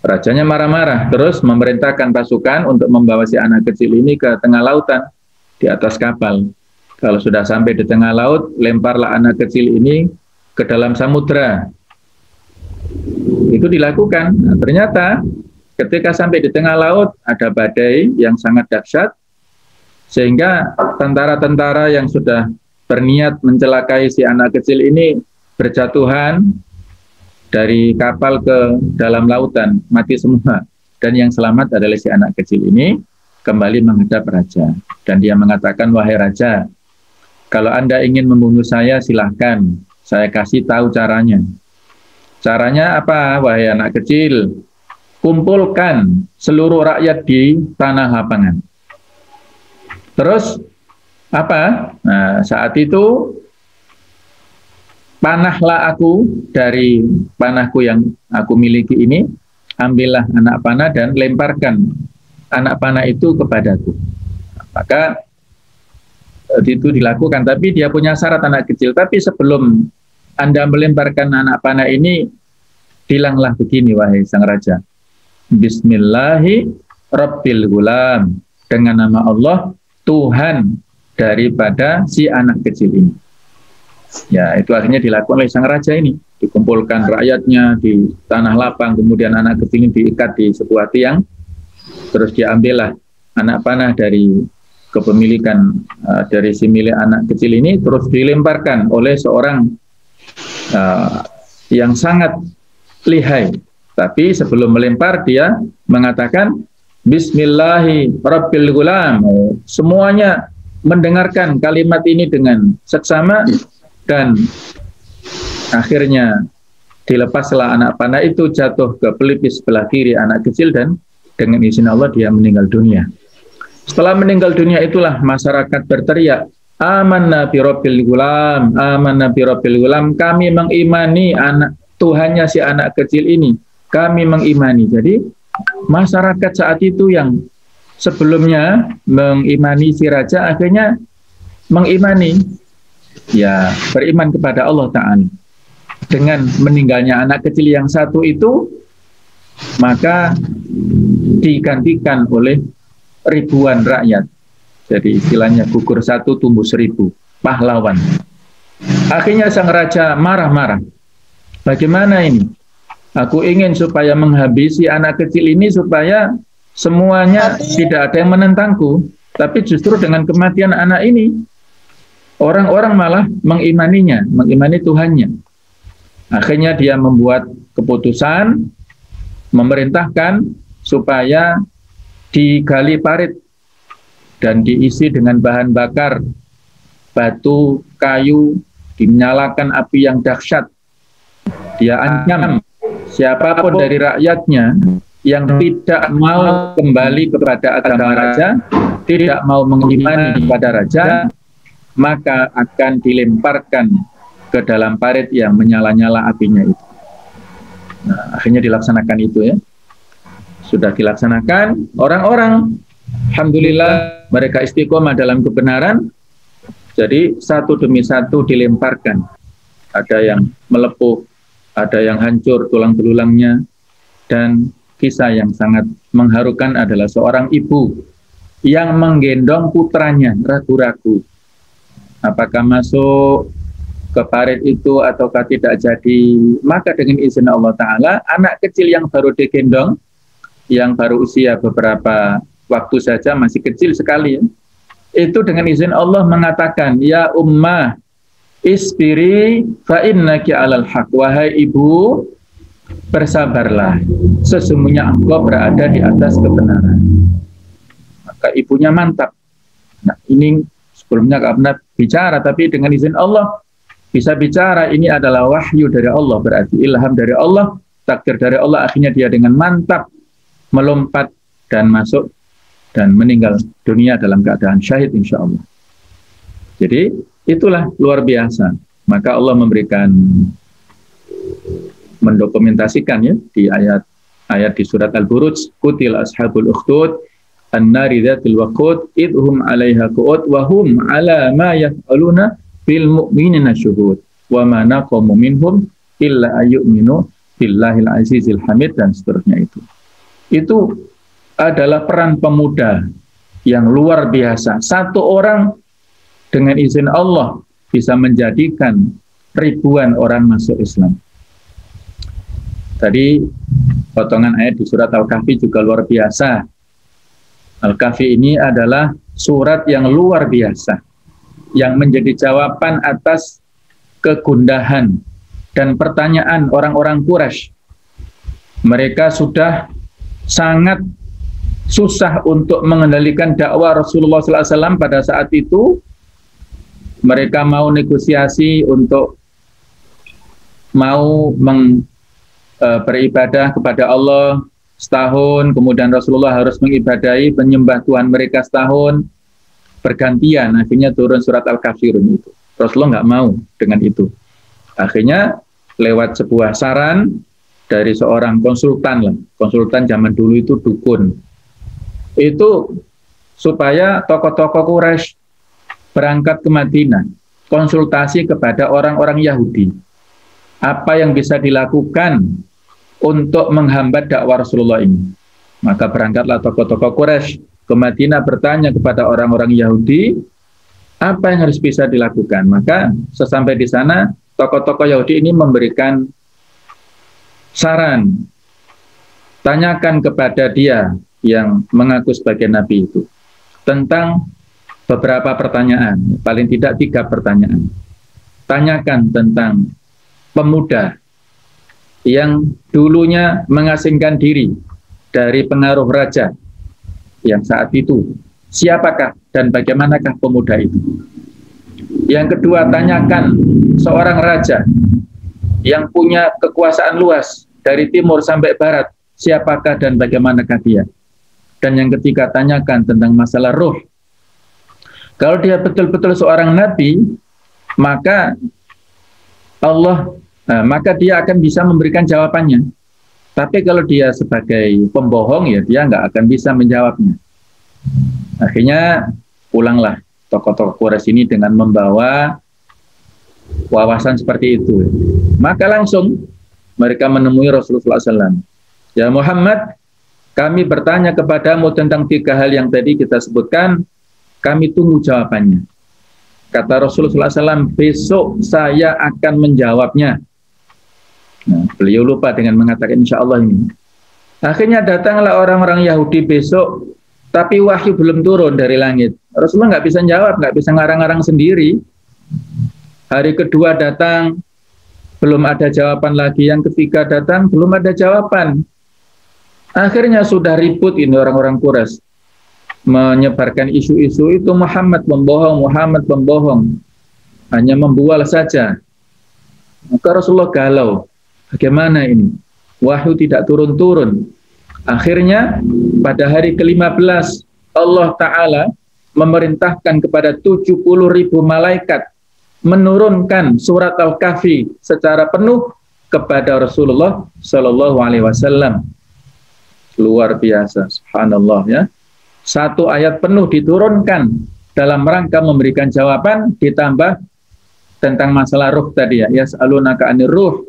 Rajanya marah-marah, terus memerintahkan pasukan untuk membawa si anak kecil ini ke tengah lautan, di atas kapal. Kalau sudah sampai di tengah laut, lemparlah anak kecil ini ke dalam samudra. Itu dilakukan. Nah, ternyata ketika sampai di tengah laut, ada badai yang sangat dahsyat, sehingga tentara-tentara yang sudah berniat mencelakai si anak kecil ini berjatuhan dari kapal ke dalam lautan, mati semua. Dan yang selamat adalah si anak kecil ini kembali menghadap raja. Dan dia mengatakan, wahai raja, kalau Anda ingin membunuh saya, silahkan. Saya kasih tahu caranya. Caranya apa, wahai anak kecil? Kumpulkan seluruh rakyat di tanah lapangan. Terus apa? Nah, saat itu panahlah aku dari panahku yang aku miliki ini, ambillah anak panah dan lemparkan anak panah itu kepadaku. Maka itu dilakukan, tapi dia punya syarat anak kecil. Tapi sebelum Anda melemparkan anak panah ini, bilanglah begini, wahai sang raja. Bismillahi Rabbil Gulam. Dengan nama Allah, Tuhan daripada si anak kecil ini. Ya, itu akhirnya dilakukan oleh sang raja ini. Dikumpulkan rakyatnya di tanah lapang, kemudian anak kecil ini diikat di sebuah tiang, terus diambillah anak panah dari kepemilikan dari si milik anak kecil ini, terus dilemparkan oleh seorang yang sangat lihai. Tapi sebelum melempar dia mengatakan Bismillahi Rabbil Gulam. Semuanya mendengarkan kalimat ini dengan seksama, dan akhirnya dilepaslah anak panah itu, jatuh ke pelipis sebelah kiri anak kecil, dan dengan izin Allah dia meninggal dunia. Setelah meninggal dunia itulah masyarakat berteriak, Amanna bi Rabbil Gulam, Amanna bi Rabbil Gulam. Kami mengimani anak Tuhannya si anak kecil ini. Kami mengimani. Jadi masyarakat saat itu yang sebelumnya mengimani si raja akhirnya mengimani, ya, beriman kepada Allah Ta'ala. Dengan meninggalnya anak kecil yang satu itu, maka digantikan oleh ribuan rakyat. Jadi istilahnya gugur satu tumbuh seribu, pahlawan. Akhirnya sang raja marah-marah. Bagaimana ini? Aku ingin supaya menghabisi anak kecil ini, supaya semuanya tidak ada yang menentangku. Tapi justru dengan kematian anak ini, orang-orang malah mengimaninya, mengimani Tuhannya. Akhirnya dia membuat keputusan, memerintahkan supaya digali parit dan diisi dengan bahan bakar, batu, kayu, dinyalakan api yang dahsyat. Dia ancam siapapun dari rakyatnya yang tidak mau kembali kepada agama raja, tidak mau mengimani kepada raja, maka akan dilemparkan ke dalam parit yang menyala-nyala apinya itu. Nah, akhirnya dilaksanakan itu, ya. Sudah dilaksanakan, orang-orang alhamdulillah mereka istiqomah dalam kebenaran. Jadi satu demi satu dilemparkan. Ada yang melepuh, ada yang hancur tulang belulangnya. Dan kisah yang sangat mengharukan adalah seorang ibu yang menggendong putranya ragu-ragu apakah masuk ke parit itu ataukah tidak jadi. Maka dengan izin Allah Ta'ala, anak kecil yang baru digendong, yang baru usia beberapa waktu saja, masih kecil sekali, ya, itu dengan izin Allah mengatakan, Ya ummah, isbiri fa innaki alal haq. Wahai ibu, bersabarlah, sesungguhnya engkau berada di atas kebenaran. Maka ibunya mantap. Nah, ini sebelumnya nggak pernah bicara, tapi dengan izin Allah bisa bicara. Ini adalah wahyu dari Allah, berarti ilham dari Allah, takdir dari Allah. Akhirnya dia dengan mantap melompat dan masuk dan meninggal dunia dalam keadaan syahid, insya Allah. Jadi itulah luar biasa. Maka Allah mendokumentasikan, ya, di ayat di surat Al-Buruj, Qutil ashabul ukhdud an-nari dzatil waqud idhum 'alaiha qu'ud wa hum 'ala ma yaf'aluna bil mu'minina syuhud wa ma naqamu minhum illa ayyuminu billahil azizil hamid, dan seterusnya. Itu adalah peran pemuda yang luar biasa. Satu orang dengan izin Allah bisa menjadikan ribuan orang masuk Islam. Tadi potongan ayat di surat Al-Kahfi juga luar biasa. Al-Kahfi ini adalah surat yang luar biasa, yang menjadi jawaban atas kegundahan dan pertanyaan orang-orang Quraisy. Mereka sudah sangat susah untuk mengendalikan dakwah Rasulullah SAW pada saat itu. Mereka mau negosiasi untuk mau beribadah kepada Allah setahun, kemudian Rasulullah harus mengibadahi, menyembah Tuhan mereka setahun. bergantian, akhirnya turun surat Al-Kafirun itu. Rasulullah nggak mau dengan itu. Akhirnya lewat sebuah saran dari seorang konsultan zaman dulu itu dukun. Itu supaya tokoh-tokoh Quraisy berangkat ke Madinah, konsultasi kepada orang-orang Yahudi. Apa yang bisa dilakukan untuk menghambat dakwah Rasulullah ini? Maka berangkatlah tokoh-tokoh Quraisy ke Madinah bertanya kepada orang-orang Yahudi, apa yang harus bisa dilakukan? Maka sesampai di sana, tokoh-tokoh Yahudi ini memberikan saran. Tanyakan kepada dia yang mengaku sebagai nabi itu tentang beberapa pertanyaan, paling tidak 3 pertanyaan. Tanyakan tentang pemuda yang dulunya mengasingkan diri dari pengaruh raja yang saat itu. Siapakah dan bagaimanakah pemuda itu? Yang kedua, tanyakan seorang raja yang punya kekuasaan luas dari timur sampai barat. Siapakah dan bagaimanakah dia? Dan yang ketiga, tanyakan tentang masalah ruh. Kalau dia betul-betul seorang nabi, maka maka dia akan bisa memberikan jawabannya. Tapi kalau dia sebagai pembohong, ya dia nggak akan bisa menjawabnya. Akhirnya pulanglah tokoh-tokoh Quraisy ini dengan membawa wawasan seperti itu. Maka langsung mereka menemui Rasulullah SAW. Ya Muhammad, kami bertanya kepadamu tentang 3 hal yang tadi kita sebutkan, kami tunggu jawabannya. Kata Rasulullah SAW, besok saya akan menjawabnya. Nah, beliau lupa dengan mengatakan insya Allah ini. Akhirnya datanglah orang-orang Yahudi besok, tapi wahyu belum turun dari langit. Rasulullah nggak bisa jawab, nggak bisa ngarang-ngarang sendiri. Hari kedua datang, belum ada jawaban lagi. Yang ketiga datang, belum ada jawaban. Akhirnya sudah ribut ini orang-orang Quraisy, menyebarkan isu-isu itu Muhammad pembohong, hanya membual saja. Maka Rasulullah galau, bagaimana ini? Wahyu tidak turun-turun. Akhirnya pada hari ke-15 Allah Ta'ala memerintahkan kepada 70.000 malaikat menurunkan surat Al-Kahfi secara penuh kepada Rasulullah Shallallahu Alaihi Wasallam. Luar biasa, subhanallah ya. 1 ayat penuh diturunkan dalam rangka memberikan jawaban, ditambah tentang masalah ruh tadi ya. Yas'alunaka 'anir ruh.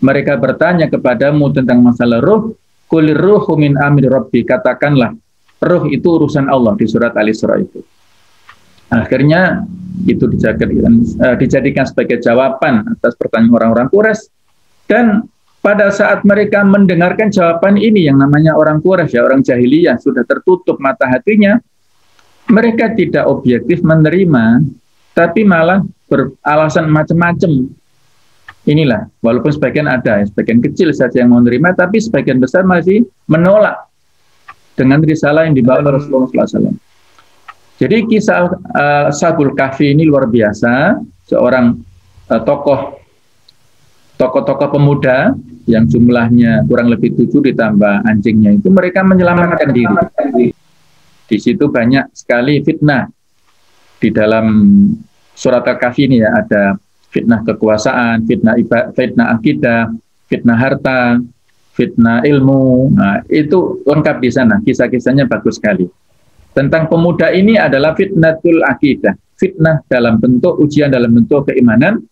Mereka bertanya kepadamu tentang masalah ruh. Qulir ruhu min amri rabbi. Katakanlah, ruh itu urusan Allah di surat Al-Isra itu. Akhirnya itu dijadikan sebagai jawaban atas pertanyaan orang-orang Quraisy. Dan pada saat mereka mendengarkan jawaban ini, yang namanya orang Quraisy, ya, orang jahiliyah, sudah tertutup mata hatinya, mereka tidak objektif menerima, tapi malah beralasan macam-macam. Inilah, walaupun sebagian ada, sebagian kecil saja yang menerima, tapi sebagian besar masih menolak dengan risalah yang dibawa oleh Rasulullah SAW. Jadi kisah Ashabul Kahfi ini luar biasa. Seorang tokoh-tokoh pemuda yang jumlahnya kurang lebih 7 ditambah anjingnya itu, mereka menyelamatkan diri. Di situ banyak sekali fitnah. Di dalam surat Al-Kahfi ini ya, ada fitnah kekuasaan, fitnah akidah, fitnah harta, fitnah ilmu. Nah, itu lengkap di sana. Kisah-kisahnya bagus sekali. Tentang pemuda ini adalah fitnatul akidah, fitnah dalam bentuk ujian, dalam bentuk keimanan.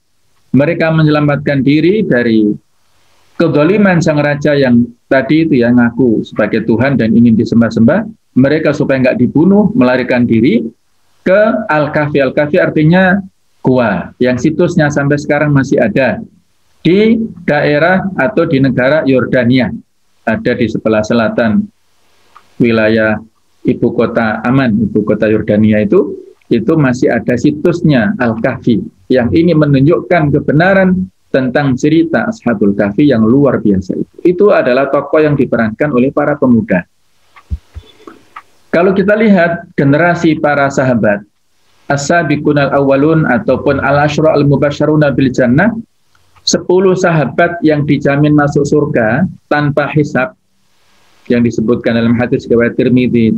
Mereka menyelamatkan diri dari kezaliman sang raja yang tadi itu yang ngaku sebagai Tuhan dan ingin disembah-sembah. Mereka supaya nggak dibunuh, melarikan diri ke Al-Kahfi. Al-Kahfi artinya gua, yang situsnya sampai sekarang masih ada di daerah atau di negara Yordania, ada di sebelah selatan wilayah ibu kota Aman, ibu kota Yordania itu masih ada situsnya Al-Kahfi, yang ini menunjukkan kebenaran tentang cerita Ashabul Kahfi yang luar biasa itu. Itu adalah tokoh yang diperankan oleh para pemuda. Kalau kita lihat generasi para sahabat, As-Sabiqunal Awwalun ataupun Al-Asyra Al-Mubasysyaruna bil Jannah, 10 sahabat yang dijamin masuk surga tanpa hisab, yang disebutkan dalam hadis riwayat Tirmidzi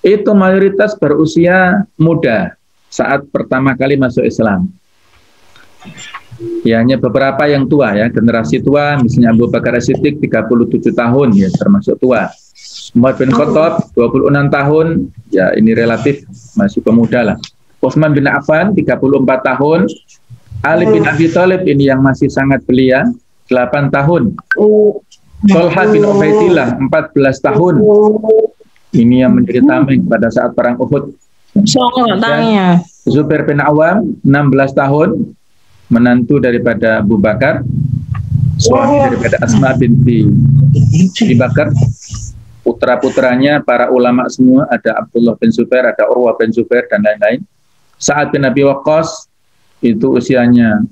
itu mayoritas berusia muda saat pertama kali masuk Islam. Ya, hanya beberapa yang tua ya, generasi tua, misalnya Abu Bakar As-Siddiq 37 tahun ya, termasuk tua. Umar bin Khattab 26 tahun, ya ini relatif masih pemuda lah. Utsman bin Affan 34 tahun. Ali bin Abi Thalib ini yang masih sangat belia, 8 tahun. Thalha bin Ubaidillah 14 tahun. Ini yang menjadi tameng pada saat perang Uhud. Dan Zubair bin Awam 16 tahun, menantu daripada Abu Bakar, suami daripada Asma binti Abi Bakar. Putra-putranya para ulama semua, ada Abdullah bin Zubair, ada Urwah bin Zubair, dan lain-lain. Sa'ad bin Abi Waqqas itu usianya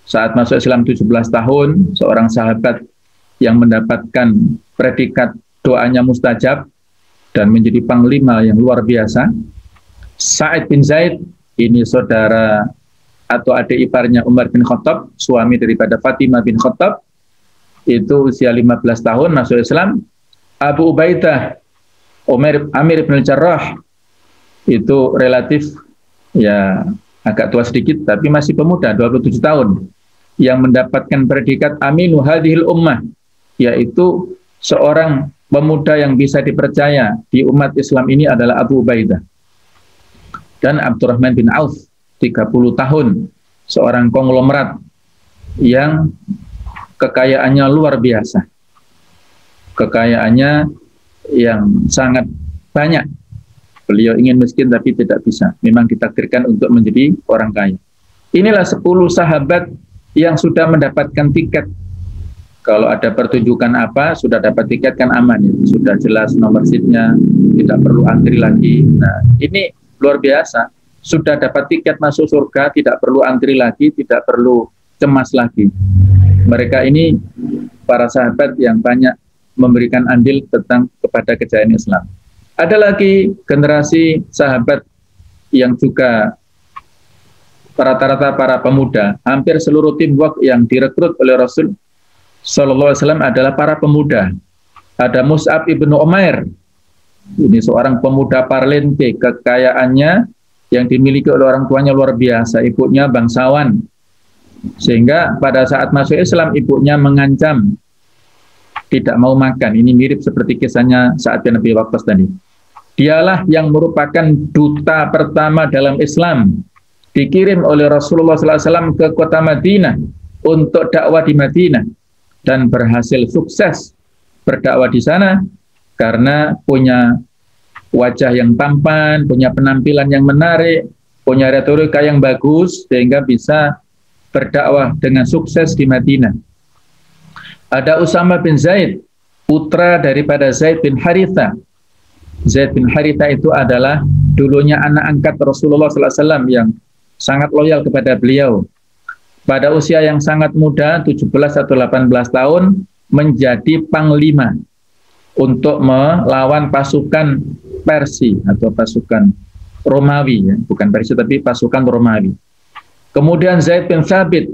saat masuk Islam 17 tahun, seorang sahabat yang mendapatkan predikat doanya mustajab dan menjadi panglima yang luar biasa. Sa'id bin Zaid ini saudara atau adik iparnya Umar bin Khattab, suami daripada Fatimah bin Khattab, itu usia 15 tahun masuk Islam. Abu Ubaidah Amir bin Jarrah itu relatif ya agak tua sedikit tapi masih pemuda, 27 tahun, yang mendapatkan predikat Aminu Hadhil Ummah, yaitu seorang pemuda yang bisa dipercaya di umat Islam ini adalah Abu Ubaidah. Dan Abdurrahman bin Auf 30 tahun, seorang konglomerat yang kekayaannya luar biasa. Kekayaannya yang sangat banyak. Beliau ingin miskin tapi tidak bisa. Memang ditakdirkan untuk menjadi orang kaya. Inilah 10 sahabat yang sudah mendapatkan tiket. Kalau ada pertunjukan apa, sudah dapat tiket kan aman. Ya. Sudah jelas nomor seatnya, tidak perlu antri lagi. Nah, ini luar biasa. Sudah dapat tiket masuk surga, tidak perlu antri lagi, tidak perlu cemas lagi. Mereka ini para sahabat yang banyak memberikan andil tentang kepada kejayaan Islam. Ada lagi generasi sahabat yang juga rata-rata para pemuda. Hampir seluruh teamwork yang direkrut oleh Rasul Sallallahu Alaihi Wasallam adalah para pemuda. Ada Mus'ab ibnu Umair. Ini seorang pemuda parlente, kekayaannya yang dimiliki oleh orang tuanya luar biasa. Ibunya bangsawan. Sehingga pada saat masuk Islam, ibunya mengancam tidak mau makan. Ini mirip seperti kisahnya saat Nabi Waqqas tadi. Dialah yang merupakan duta pertama dalam Islam, dikirim oleh Rasulullah SAW ke kota Madinah untuk dakwah di Madinah, dan berhasil sukses berdakwah di sana karena punya wajah yang tampan, punya penampilan yang menarik, punya retorika yang bagus, sehingga bisa berdakwah dengan sukses di Madinah. Ada Usama bin Zaid, putra daripada Zaid bin Haritha. Zaid bin Haritha itu adalah dulunya anak angkat Rasulullah SAW yang sangat loyal kepada beliau. Pada usia yang sangat muda, 17 atau 18 tahun, menjadi panglima untuk melawan pasukan Persia atau pasukan Romawi, ya. Bukan Persia tapi pasukan Romawi. Kemudian Zaid bin Thabit,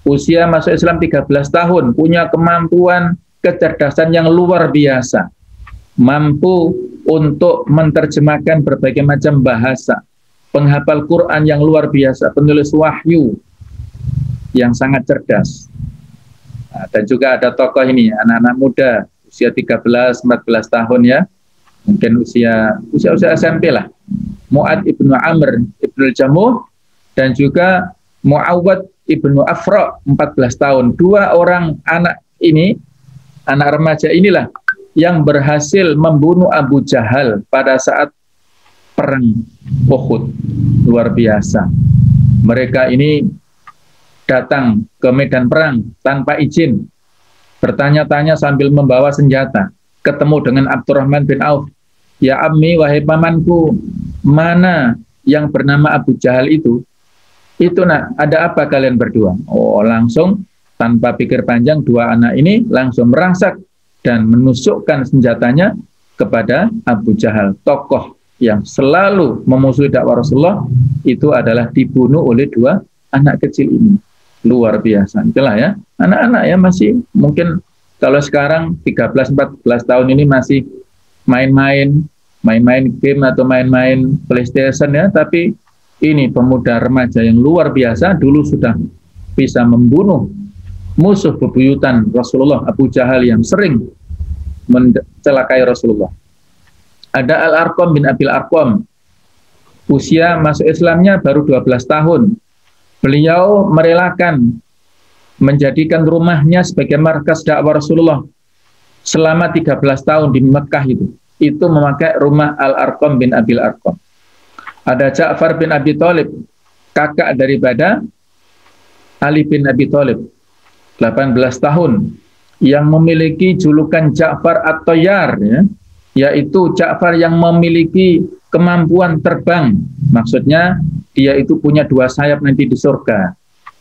usia masuk Islam 13 tahun, punya kemampuan kecerdasan yang luar biasa, mampu untuk menerjemahkan berbagai macam bahasa, penghafal Quran yang luar biasa, penulis wahyu yang sangat cerdas. Nah, dan juga ada tokoh ini, anak-anak muda, usia 13-14 tahun ya, mungkin usia SMP lah, Mu'ad ibnu Amr ibnu Jamuh, dan juga Mu'awad ibnu Afra 14 tahun. Dua orang anak ini, anak remaja inilah yang berhasil membunuh Abu Jahal pada saat perang Uhud. Luar biasa. Mereka ini datang ke medan perang tanpa izin, bertanya-tanya sambil membawa senjata, ketemu dengan Abdurrahman bin Auf. Ya ammi, wahai pamanku, mana yang bernama Abu Jahal itu? Itu nak, ada apa kalian berdua? Oh, langsung tanpa pikir panjang, dua anak ini langsung merangsak dan menusukkan senjatanya kepada Abu Jahal. Tokoh yang selalu memusuhi dakwah Rasulullah itu adalah dibunuh oleh dua anak kecil ini. Luar biasa. Itulah ya, anak-anak ya, masih mungkin kalau sekarang 13-14 tahun ini masih main-main, main-main game atau main-main PlayStation ya, tapi ini pemuda remaja yang luar biasa, dulu sudah bisa membunuh musuh bebuyutan Rasulullah, Abu Jahal, yang sering mencelakai Rasulullah. Ada Al-Arqam bin Abil Arqam, usia masuk Islamnya baru 12 tahun. Beliau merelakan menjadikan rumahnya sebagai markas dakwah Rasulullah selama 13 tahun di Mekah itu memakai rumah Al-Arqam bin Abil Arqam. Ada Ja'far bin Abi Thalib, kakak daripada Ali bin Abi Thalib, 18 tahun, yang memiliki julukan Ja'far At-Tayyar, ya, yaitu Ja'far yang memiliki kemampuan terbang. Maksudnya dia itu punya 2 sayap nanti di surga,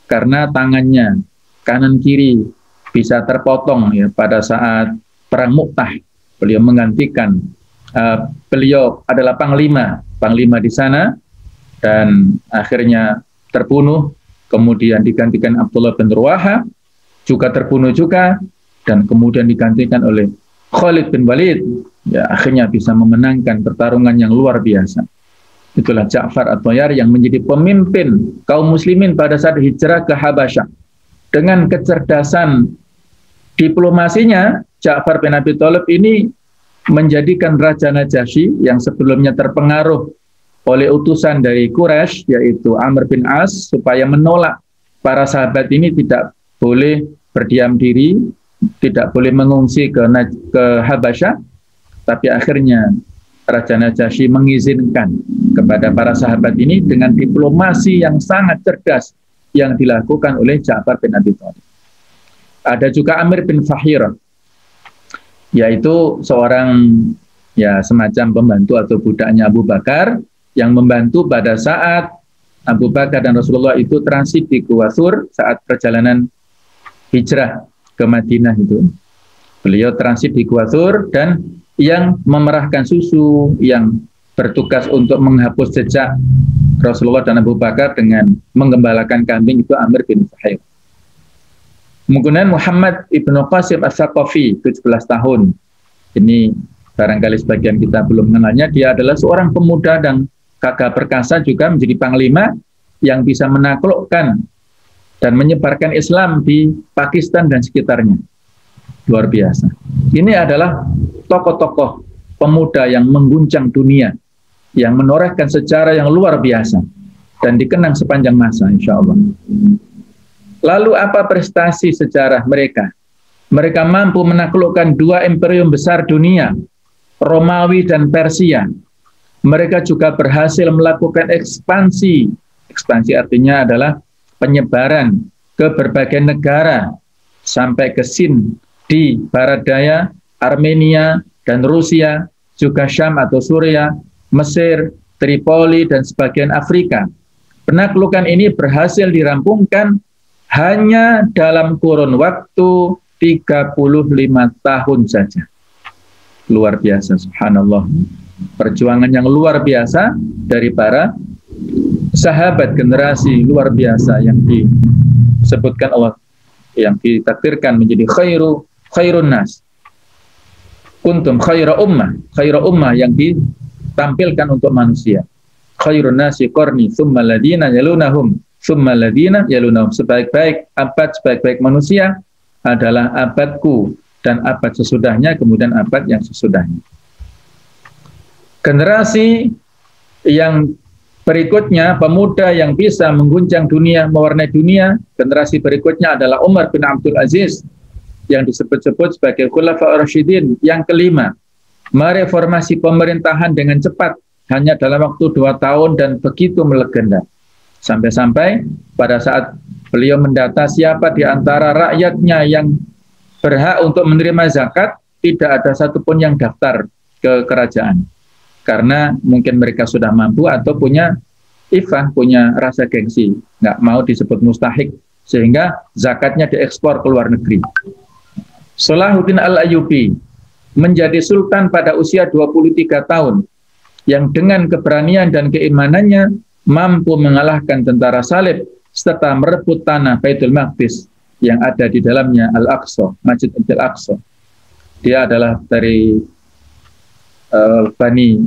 karena tangannya kanan kiri bisa terpotong ya pada saat perang Mu'tah. Beliau menggantikan, beliau adalah panglima di sana, dan akhirnya terbunuh. Kemudian digantikan Abdullah bin Ruwaha, juga terbunuh juga, dan kemudian digantikan oleh Khalid bin Walid. Ya, akhirnya bisa memenangkan pertarungan yang luar biasa. Itulah Ja'far At-Tayyar yang menjadi pemimpin kaum muslimin pada saat hijrah ke Habasyah. Dengan kecerdasan diplomasinya, Ja'far bin Abi Thalib ini menjadikan Raja Najasyi yang sebelumnya terpengaruh oleh utusan dari Quraisy, yaitu Amr bin As, supaya menolak para sahabat ini tidak boleh berdiam diri, tidak boleh mengungsi ke Habasyah. Tapi akhirnya Raja Najasyi mengizinkan kepada para sahabat ini dengan diplomasi yang sangat cerdas yang dilakukan oleh Ja'far bin Abi Thalib. Ada juga Amir bin Fahir, yaitu seorang ya semacam pembantu atau budaknya Abu Bakar, yang membantu pada saat Abu Bakar dan Rasulullah itu transit di Gua Thur saat perjalanan hijrah ke Madinah itu. Beliau transit di Gua Thur, dan yang memerahkan susu, yang bertugas untuk menghapus jejak Rasulullah dan Abu Bakar dengan menggembalakan kambing itu Amir bin Fahir. Kemudian Muhammad ibnu Qasim As-Saqafi, 17 tahun. Ini barangkali sebagian kita belum mengenalnya. Dia adalah seorang pemuda dan gagah perkasa, juga menjadi panglima yang bisa menaklukkan dan menyebarkan Islam di Pakistan dan sekitarnya. Luar biasa. Ini adalah tokoh-tokoh pemuda yang mengguncang dunia, yang menorehkan sejarah yang luar biasa dan dikenang sepanjang masa, insya Allah. Lalu apa prestasi sejarah mereka? Mereka mampu menaklukkan 2 imperium besar dunia, Romawi dan Persia. Mereka juga berhasil melakukan ekspansi. Ekspansi artinya adalah penyebaran ke berbagai negara, sampai ke Sind di barat daya, Armenia dan Rusia, juga Syam atau Suriah, Mesir, Tripoli, dan sebagian Afrika. Penaklukan ini berhasil dirampungkan hanya dalam kurun waktu 35 tahun saja. Luar biasa, subhanallah. Perjuangan yang luar biasa dari para sahabat generasi luar biasa yang disebutkan Allah, yang ditakdirkan menjadi khairun nas. Kuntum khaira ummah yang ditampilkan untuk manusia. Khairun nasi qarni, thumma ladina yalunahum, thumma ladina yalunahum. Sebaik-baik abad, sebaik-baik manusia adalah abadku, dan abad sesudahnya, kemudian abad yang sesudahnya. Generasi yang berikutnya, pemuda yang bisa mengguncang dunia, mewarnai dunia, generasi berikutnya adalah Umar bin Abdul Aziz, yang disebut-sebut sebagai Khulafaur Rasyidin, yang kelima. Mereformasi pemerintahan dengan cepat, hanya dalam waktu 2 tahun, dan begitu melegenda. Sampai-sampai pada saat beliau mendata siapa di antara rakyatnya yang berhak untuk menerima zakat, tidak ada satupun yang daftar ke kerajaan. Karena mungkin mereka sudah mampu atau punya ifah, punya rasa gengsi, nggak mau disebut mustahik, sehingga zakatnya diekspor ke luar negeri. Salahuddin Al-Ayyubi menjadi sultan pada usia 23 tahun, yang dengan keberanian dan keimanannya mampu mengalahkan tentara salib serta merebut tanah Baitul Maqdis yang ada di dalamnya Al-Aqsa, Masjid Al-Aqsa. Dia adalah dari Bani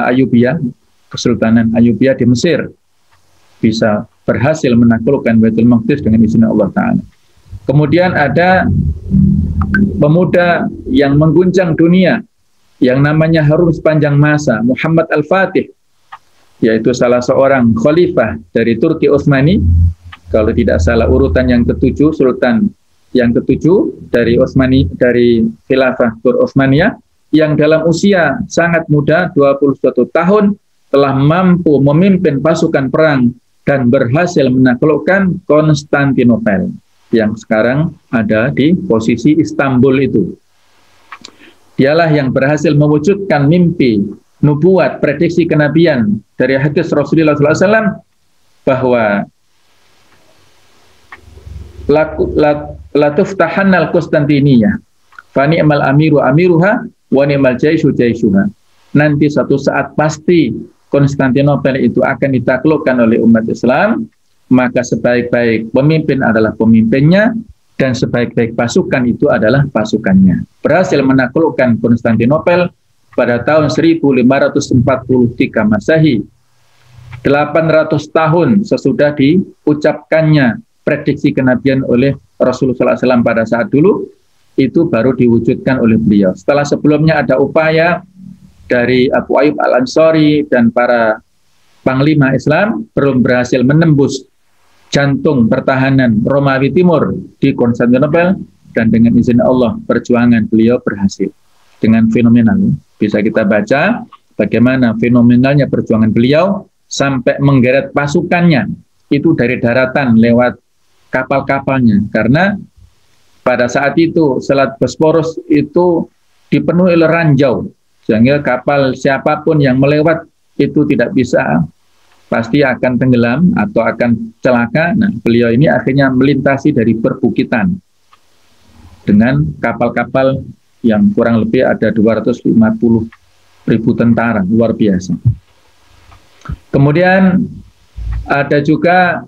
Ayyubiyah, Kesultanan Ayyubiyah di Mesir, bisa berhasil menaklukkan Baitul Maqdis dengan izin Allah Ta'ala. Kemudian ada pemuda yang mengguncang dunia yang namanya harum sepanjang masa, Muhammad Al-Fatih, yaitu salah seorang khalifah dari Turki Utsmani, kalau tidak salah urutan yang ketujuh, sultan yang ketujuh dari Utsmani, dari khilafah Tur Utsmaniyah, yang dalam usia sangat muda, 21 tahun, telah mampu memimpin pasukan perang dan berhasil menaklukkan Konstantinopel yang sekarang ada di posisi Istanbul itu. Dialah yang berhasil mewujudkan mimpi, nubuat, prediksi kenabian dari hadis Rasulullah SAW bahwa latuftahanal Konstantiniyah fa ni'mal amiru amiruha wa ni'mal jaishu jaishuha. Nanti suatu saat pasti Konstantinopel itu akan ditaklukkan oleh umat Islam, maka sebaik-baik pemimpin adalah pemimpinnya dan sebaik-baik pasukan itu adalah pasukannya. Berhasil menaklukkan Konstantinopel pada tahun 1543 Masehi, 800 tahun sesudah diucapkannya prediksi kenabian oleh Rasulullah SAW pada saat dulu, itu baru diwujudkan oleh beliau. Setelah sebelumnya ada upaya dari Abu Ayyub Al-Ansari dan para panglima Islam belum berhasil menembus jantung pertahanan Romawi Timur di Konstantinopel, dan dengan izin Allah perjuangan beliau berhasil dengan fenomenal. Bisa kita baca bagaimana fenomenalnya perjuangan beliau sampai menggeret pasukannya itu dari daratan lewat kapal-kapalnya, karena pada saat itu Selat Bosporus itu dipenuhi oleh ranjau, sehingga kapal siapapun yang melewat itu tidak bisa, pasti akan tenggelam atau akan celaka. Nah, beliau ini akhirnya melintasi dari perbukitan dengan kapal-kapal yang kurang lebih ada 250.000 tentara, luar biasa. Kemudian ada juga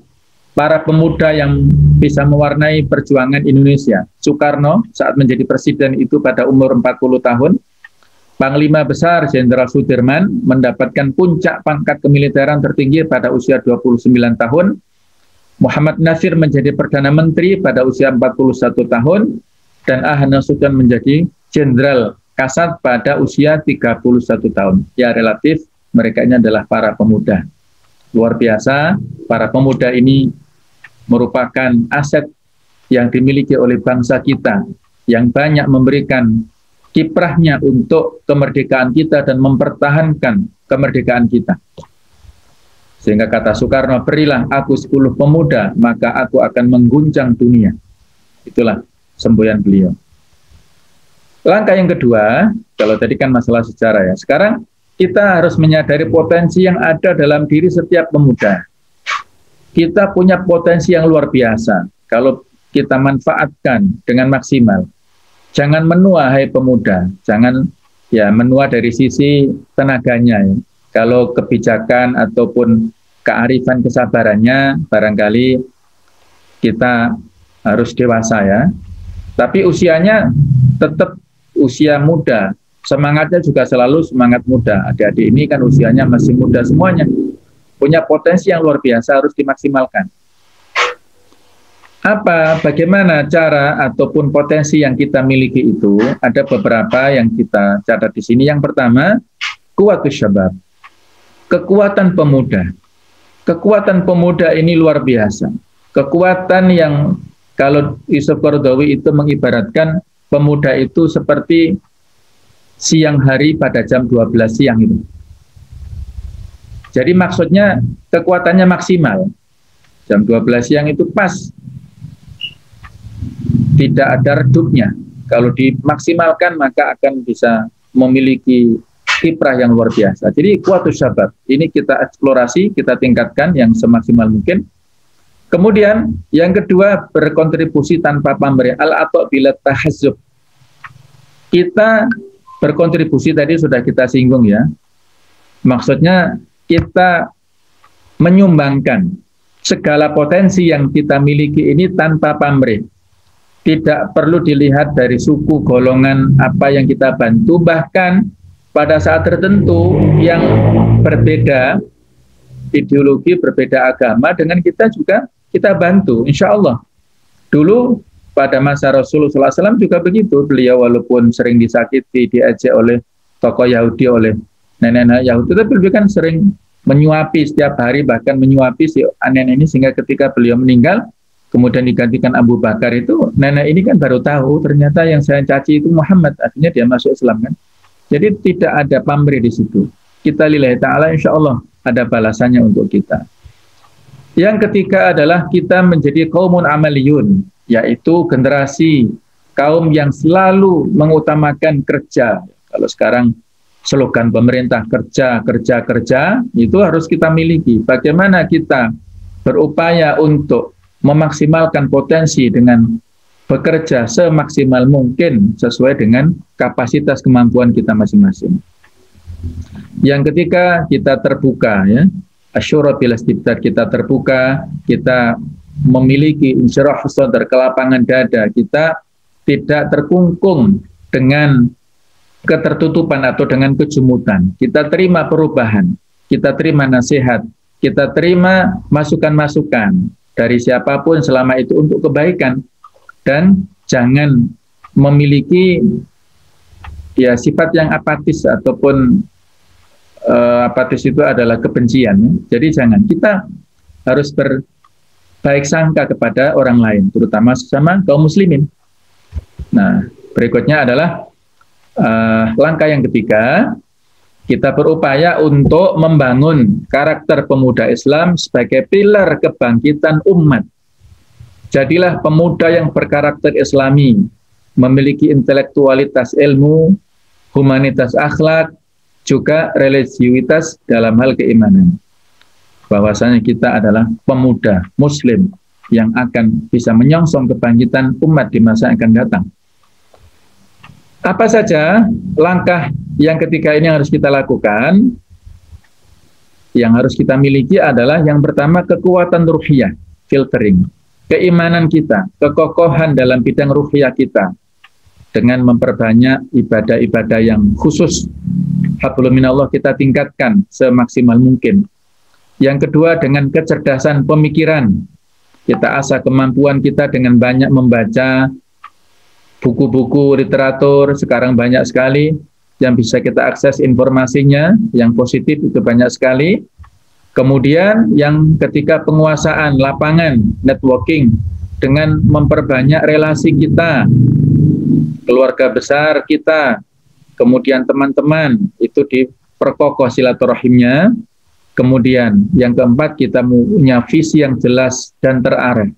para pemuda yang bisa mewarnai perjuangan Indonesia. Soekarno saat menjadi presiden itu pada umur 40 tahun, Panglima Besar Jenderal Sudirman mendapatkan puncak pangkat kemiliteran tertinggi pada usia 29 tahun. Muhammad Nasir menjadi Perdana Menteri pada usia 41 tahun. Dan Ahmad Nasution menjadi Jenderal Kasat pada usia 31 tahun. Ya, relatif mereka ini adalah para pemuda. Luar biasa, para pemuda ini merupakan aset yang dimiliki oleh bangsa kita, yang banyak memberikan kiprahnya untuk kemerdekaan kita dan mempertahankan kemerdekaan kita. Sehingga kata Soekarno, berilah aku 10 pemuda, maka aku akan mengguncang dunia. Itulah semboyan beliau. Langkah yang kedua, kalau tadi kan masalah sejarah ya, sekarang kita harus menyadari potensi yang ada dalam diri setiap pemuda. Kita punya potensi yang luar biasa kalau kita manfaatkan dengan maksimal. Jangan menua, hai pemuda, jangan ya menua dari sisi tenaganya. Ya. Kalau kebijakan ataupun kearifan kesabarannya, barangkali kita harus dewasa ya. Tapi usianya tetap usia muda, semangatnya juga selalu semangat muda. Adik-adik ini kan usianya masih muda semuanya, punya potensi yang luar biasa, harus dimaksimalkan. Bagaimana cara ataupun potensi yang kita miliki itu? Ada beberapa yang kita catat di sini. Yang pertama, kuwatus syabab, kekuatan pemuda. Kekuatan pemuda ini luar biasa. Kekuatan yang kalau Yusuf Qaradawi itu mengibaratkan pemuda itu seperti siang hari pada jam 12 siang itu. Jadi maksudnya kekuatannya maksimal. Jam 12 siang itu pas. Tidak ada redupnya. Kalau dimaksimalkan maka akan bisa memiliki kiprah yang luar biasa. Jadi kuwatus syabab ini kita eksplorasi, kita tingkatkan yang semaksimal mungkin. Kemudian yang kedua, berkontribusi tanpa pamrih, al-ato' bila tahazzub. Kita berkontribusi tadi sudah kita singgung ya. Maksudnya kita menyumbangkan segala potensi yang kita miliki ini tanpa pamrih. Tidak perlu dilihat dari suku, golongan, apa yang kita bantu, bahkan pada saat tertentu yang berbeda ideologi, berbeda agama dengan kita juga kita bantu, insya Allah. Dulu pada masa Rasulullah SAW juga begitu, beliau walaupun sering disakiti, diajak oleh tokoh Yahudi, oleh nenek-nenek Yahudi, tapi beliau kan sering menyuapi setiap hari, bahkan menyuapi si nenek ini, sehingga ketika beliau meninggal, kemudian digantikan Abu Bakar itu, nenek ini kan baru tahu ternyata yang saya caci itu Muhammad, artinya dia masuk Islam kan. Jadi tidak ada pamrih di situ. Kita lillahi ta'ala insya Allah ada balasannya untuk kita. Yang ketiga adalah kita menjadi kaumun amaliyun, yaitu generasi kaum yang selalu mengutamakan kerja. Kalau sekarang slogan pemerintah kerja, kerja, kerja, itu harus kita miliki. Bagaimana kita berupaya untuk memaksimalkan potensi dengan bekerja semaksimal mungkin sesuai dengan kapasitas kemampuan kita masing-masing. Yang ketiga, kita terbuka, ya. Asyura bil istibdad, kita terbuka, kita memiliki insyirah sadar, kelapangan dada, kita tidak terkungkung dengan ketertutupan atau dengan kejumutan. Kita terima perubahan, kita terima nasihat, kita terima masukan-masukan dari siapapun selama itu untuk kebaikan, dan jangan memiliki ya sifat yang apatis ataupun apatis itu adalah kebencian. Jadi jangan, kita harus berbaik sangka kepada orang lain, terutama sesama kaum muslimin. Nah, berikutnya adalah langkah yang ketiga, kita berupaya untuk membangun karakter pemuda Islam sebagai pilar kebangkitan umat. Jadilah pemuda yang berkarakter Islami, memiliki intelektualitas ilmu, humanitas akhlak, juga religiusitas dalam hal keimanan. Bahwasanya kita adalah pemuda Muslim yang akan bisa menyongsong kebangkitan umat di masa yang akan datang. Apa saja langkah yang ketiga ini yang harus kita lakukan? Yang harus kita miliki adalah yang pertama, kekuatan ruhiyah, filtering. Keimanan kita, kekokohan dalam bidang ruhiyah kita, dengan memperbanyak ibadah-ibadah yang khusus. Hablum minallah kita tingkatkan semaksimal mungkin. Yang kedua, dengan kecerdasan pemikiran. Kita asah kemampuan kita dengan banyak membaca buku-buku literatur, sekarang banyak sekali yang bisa kita akses informasinya, yang positif itu banyak sekali. Kemudian yang ketiga, penguasaan lapangan, networking, dengan memperbanyak relasi kita, keluarga besar kita, kemudian teman-teman, itu diperkokoh silaturahimnya. Kemudian yang keempat, kita punya visi yang jelas dan terarah.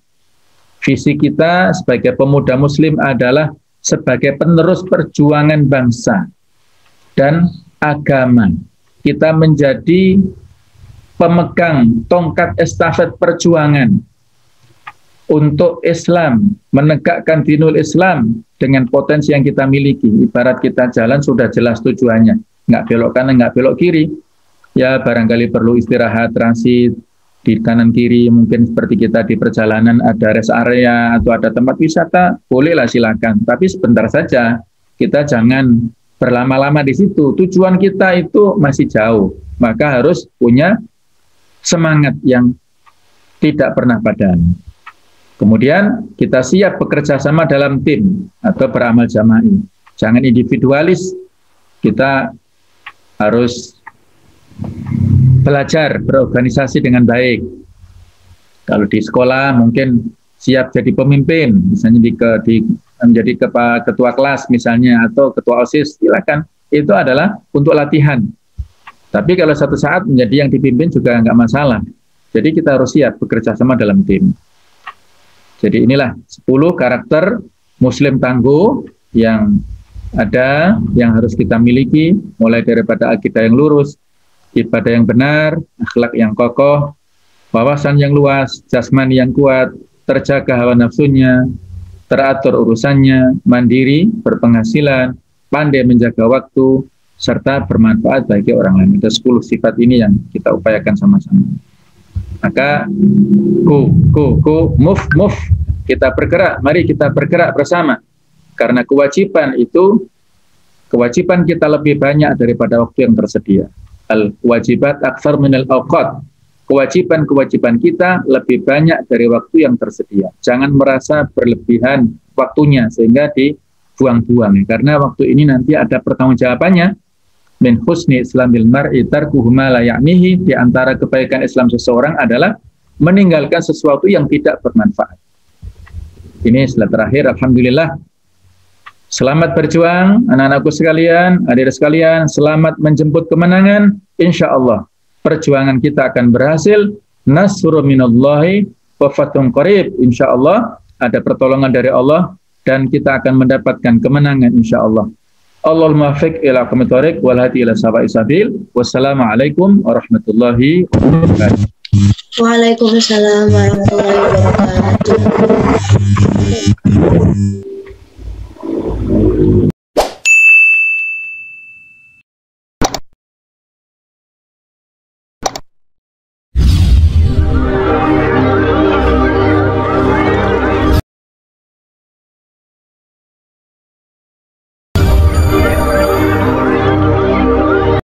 Visi kita sebagai pemuda Muslim adalah sebagai penerus perjuangan bangsa dan agama. Kita menjadi pemegang tongkat estafet perjuangan untuk Islam, menegakkan dinul Islam dengan potensi yang kita miliki. Ibarat kita jalan sudah jelas tujuannya, nggak belok kanan, nggak belok kiri. Ya barangkali perlu istirahat, transit di kanan kiri, mungkin seperti kita di perjalanan ada rest area atau ada tempat wisata, bolehlah silakan. Tapi sebentar saja, kita jangan berlama-lama di situ. Tujuan kita itu masih jauh, maka harus punya semangat yang tidak pernah padam. Kemudian kita siap bekerja sama dalam tim atau beramal jama'i. Jangan individualis. Kita harus belajar berorganisasi dengan baik. Kalau di sekolah mungkin siap jadi pemimpin, misalnya menjadi ketua kelas misalnya, atau ketua OSIS, silakan. Itu adalah untuk latihan. Tapi kalau satu saat menjadi yang dipimpin juga nggak masalah. Jadi kita harus siap bekerja sama dalam tim. Jadi inilah 10 karakter Muslim tangguh yang ada, yang harus kita miliki, mulai daripada akidah yang lurus, ibadah yang benar, akhlak yang kokoh, wawasan yang luas, jasmani yang kuat, terjaga hawa nafsunya, teratur urusannya, mandiri, berpenghasilan, pandai menjaga waktu, serta bermanfaat bagi orang lain. Ada 10 sifat ini yang kita upayakan sama-sama. Maka move, kita bergerak, mari kita bergerak bersama. Karena kewajiban itu kewajiban kita lebih banyak daripada waktu yang tersedia. Al-wajibat aktsar minal awqat. Kewajiban-kewajiban kita lebih banyak dari waktu yang tersedia. Jangan merasa berlebihan waktunya sehingga dibuang-buang. Karena waktu ini nanti ada pertanggungjawabannya. Min husni islamil mar'i tarkuhu ma la ya'nihi. Di antara kebaikan Islam seseorang adalah meninggalkan sesuatu yang tidak bermanfaat. Ini setelah terakhir, alhamdulillah. Selamat berjuang, anak-anakku sekalian, adik sekalian, selamat menjemput kemenangan. Insya Allah, perjuangan kita akan berhasil. Nasrun minallahi wa fathun qarib. Insya Allah, ada pertolongan dari Allah, dan kita akan mendapatkan kemenangan insya Allah. Allahumma fiqh ila aqwamit thoriq wal hadi ila sawa'is sabil. Wassalamualaikum warahmatullahi wabarakatuh. Waalaikumsalam warahmatullahi wabarakatuh.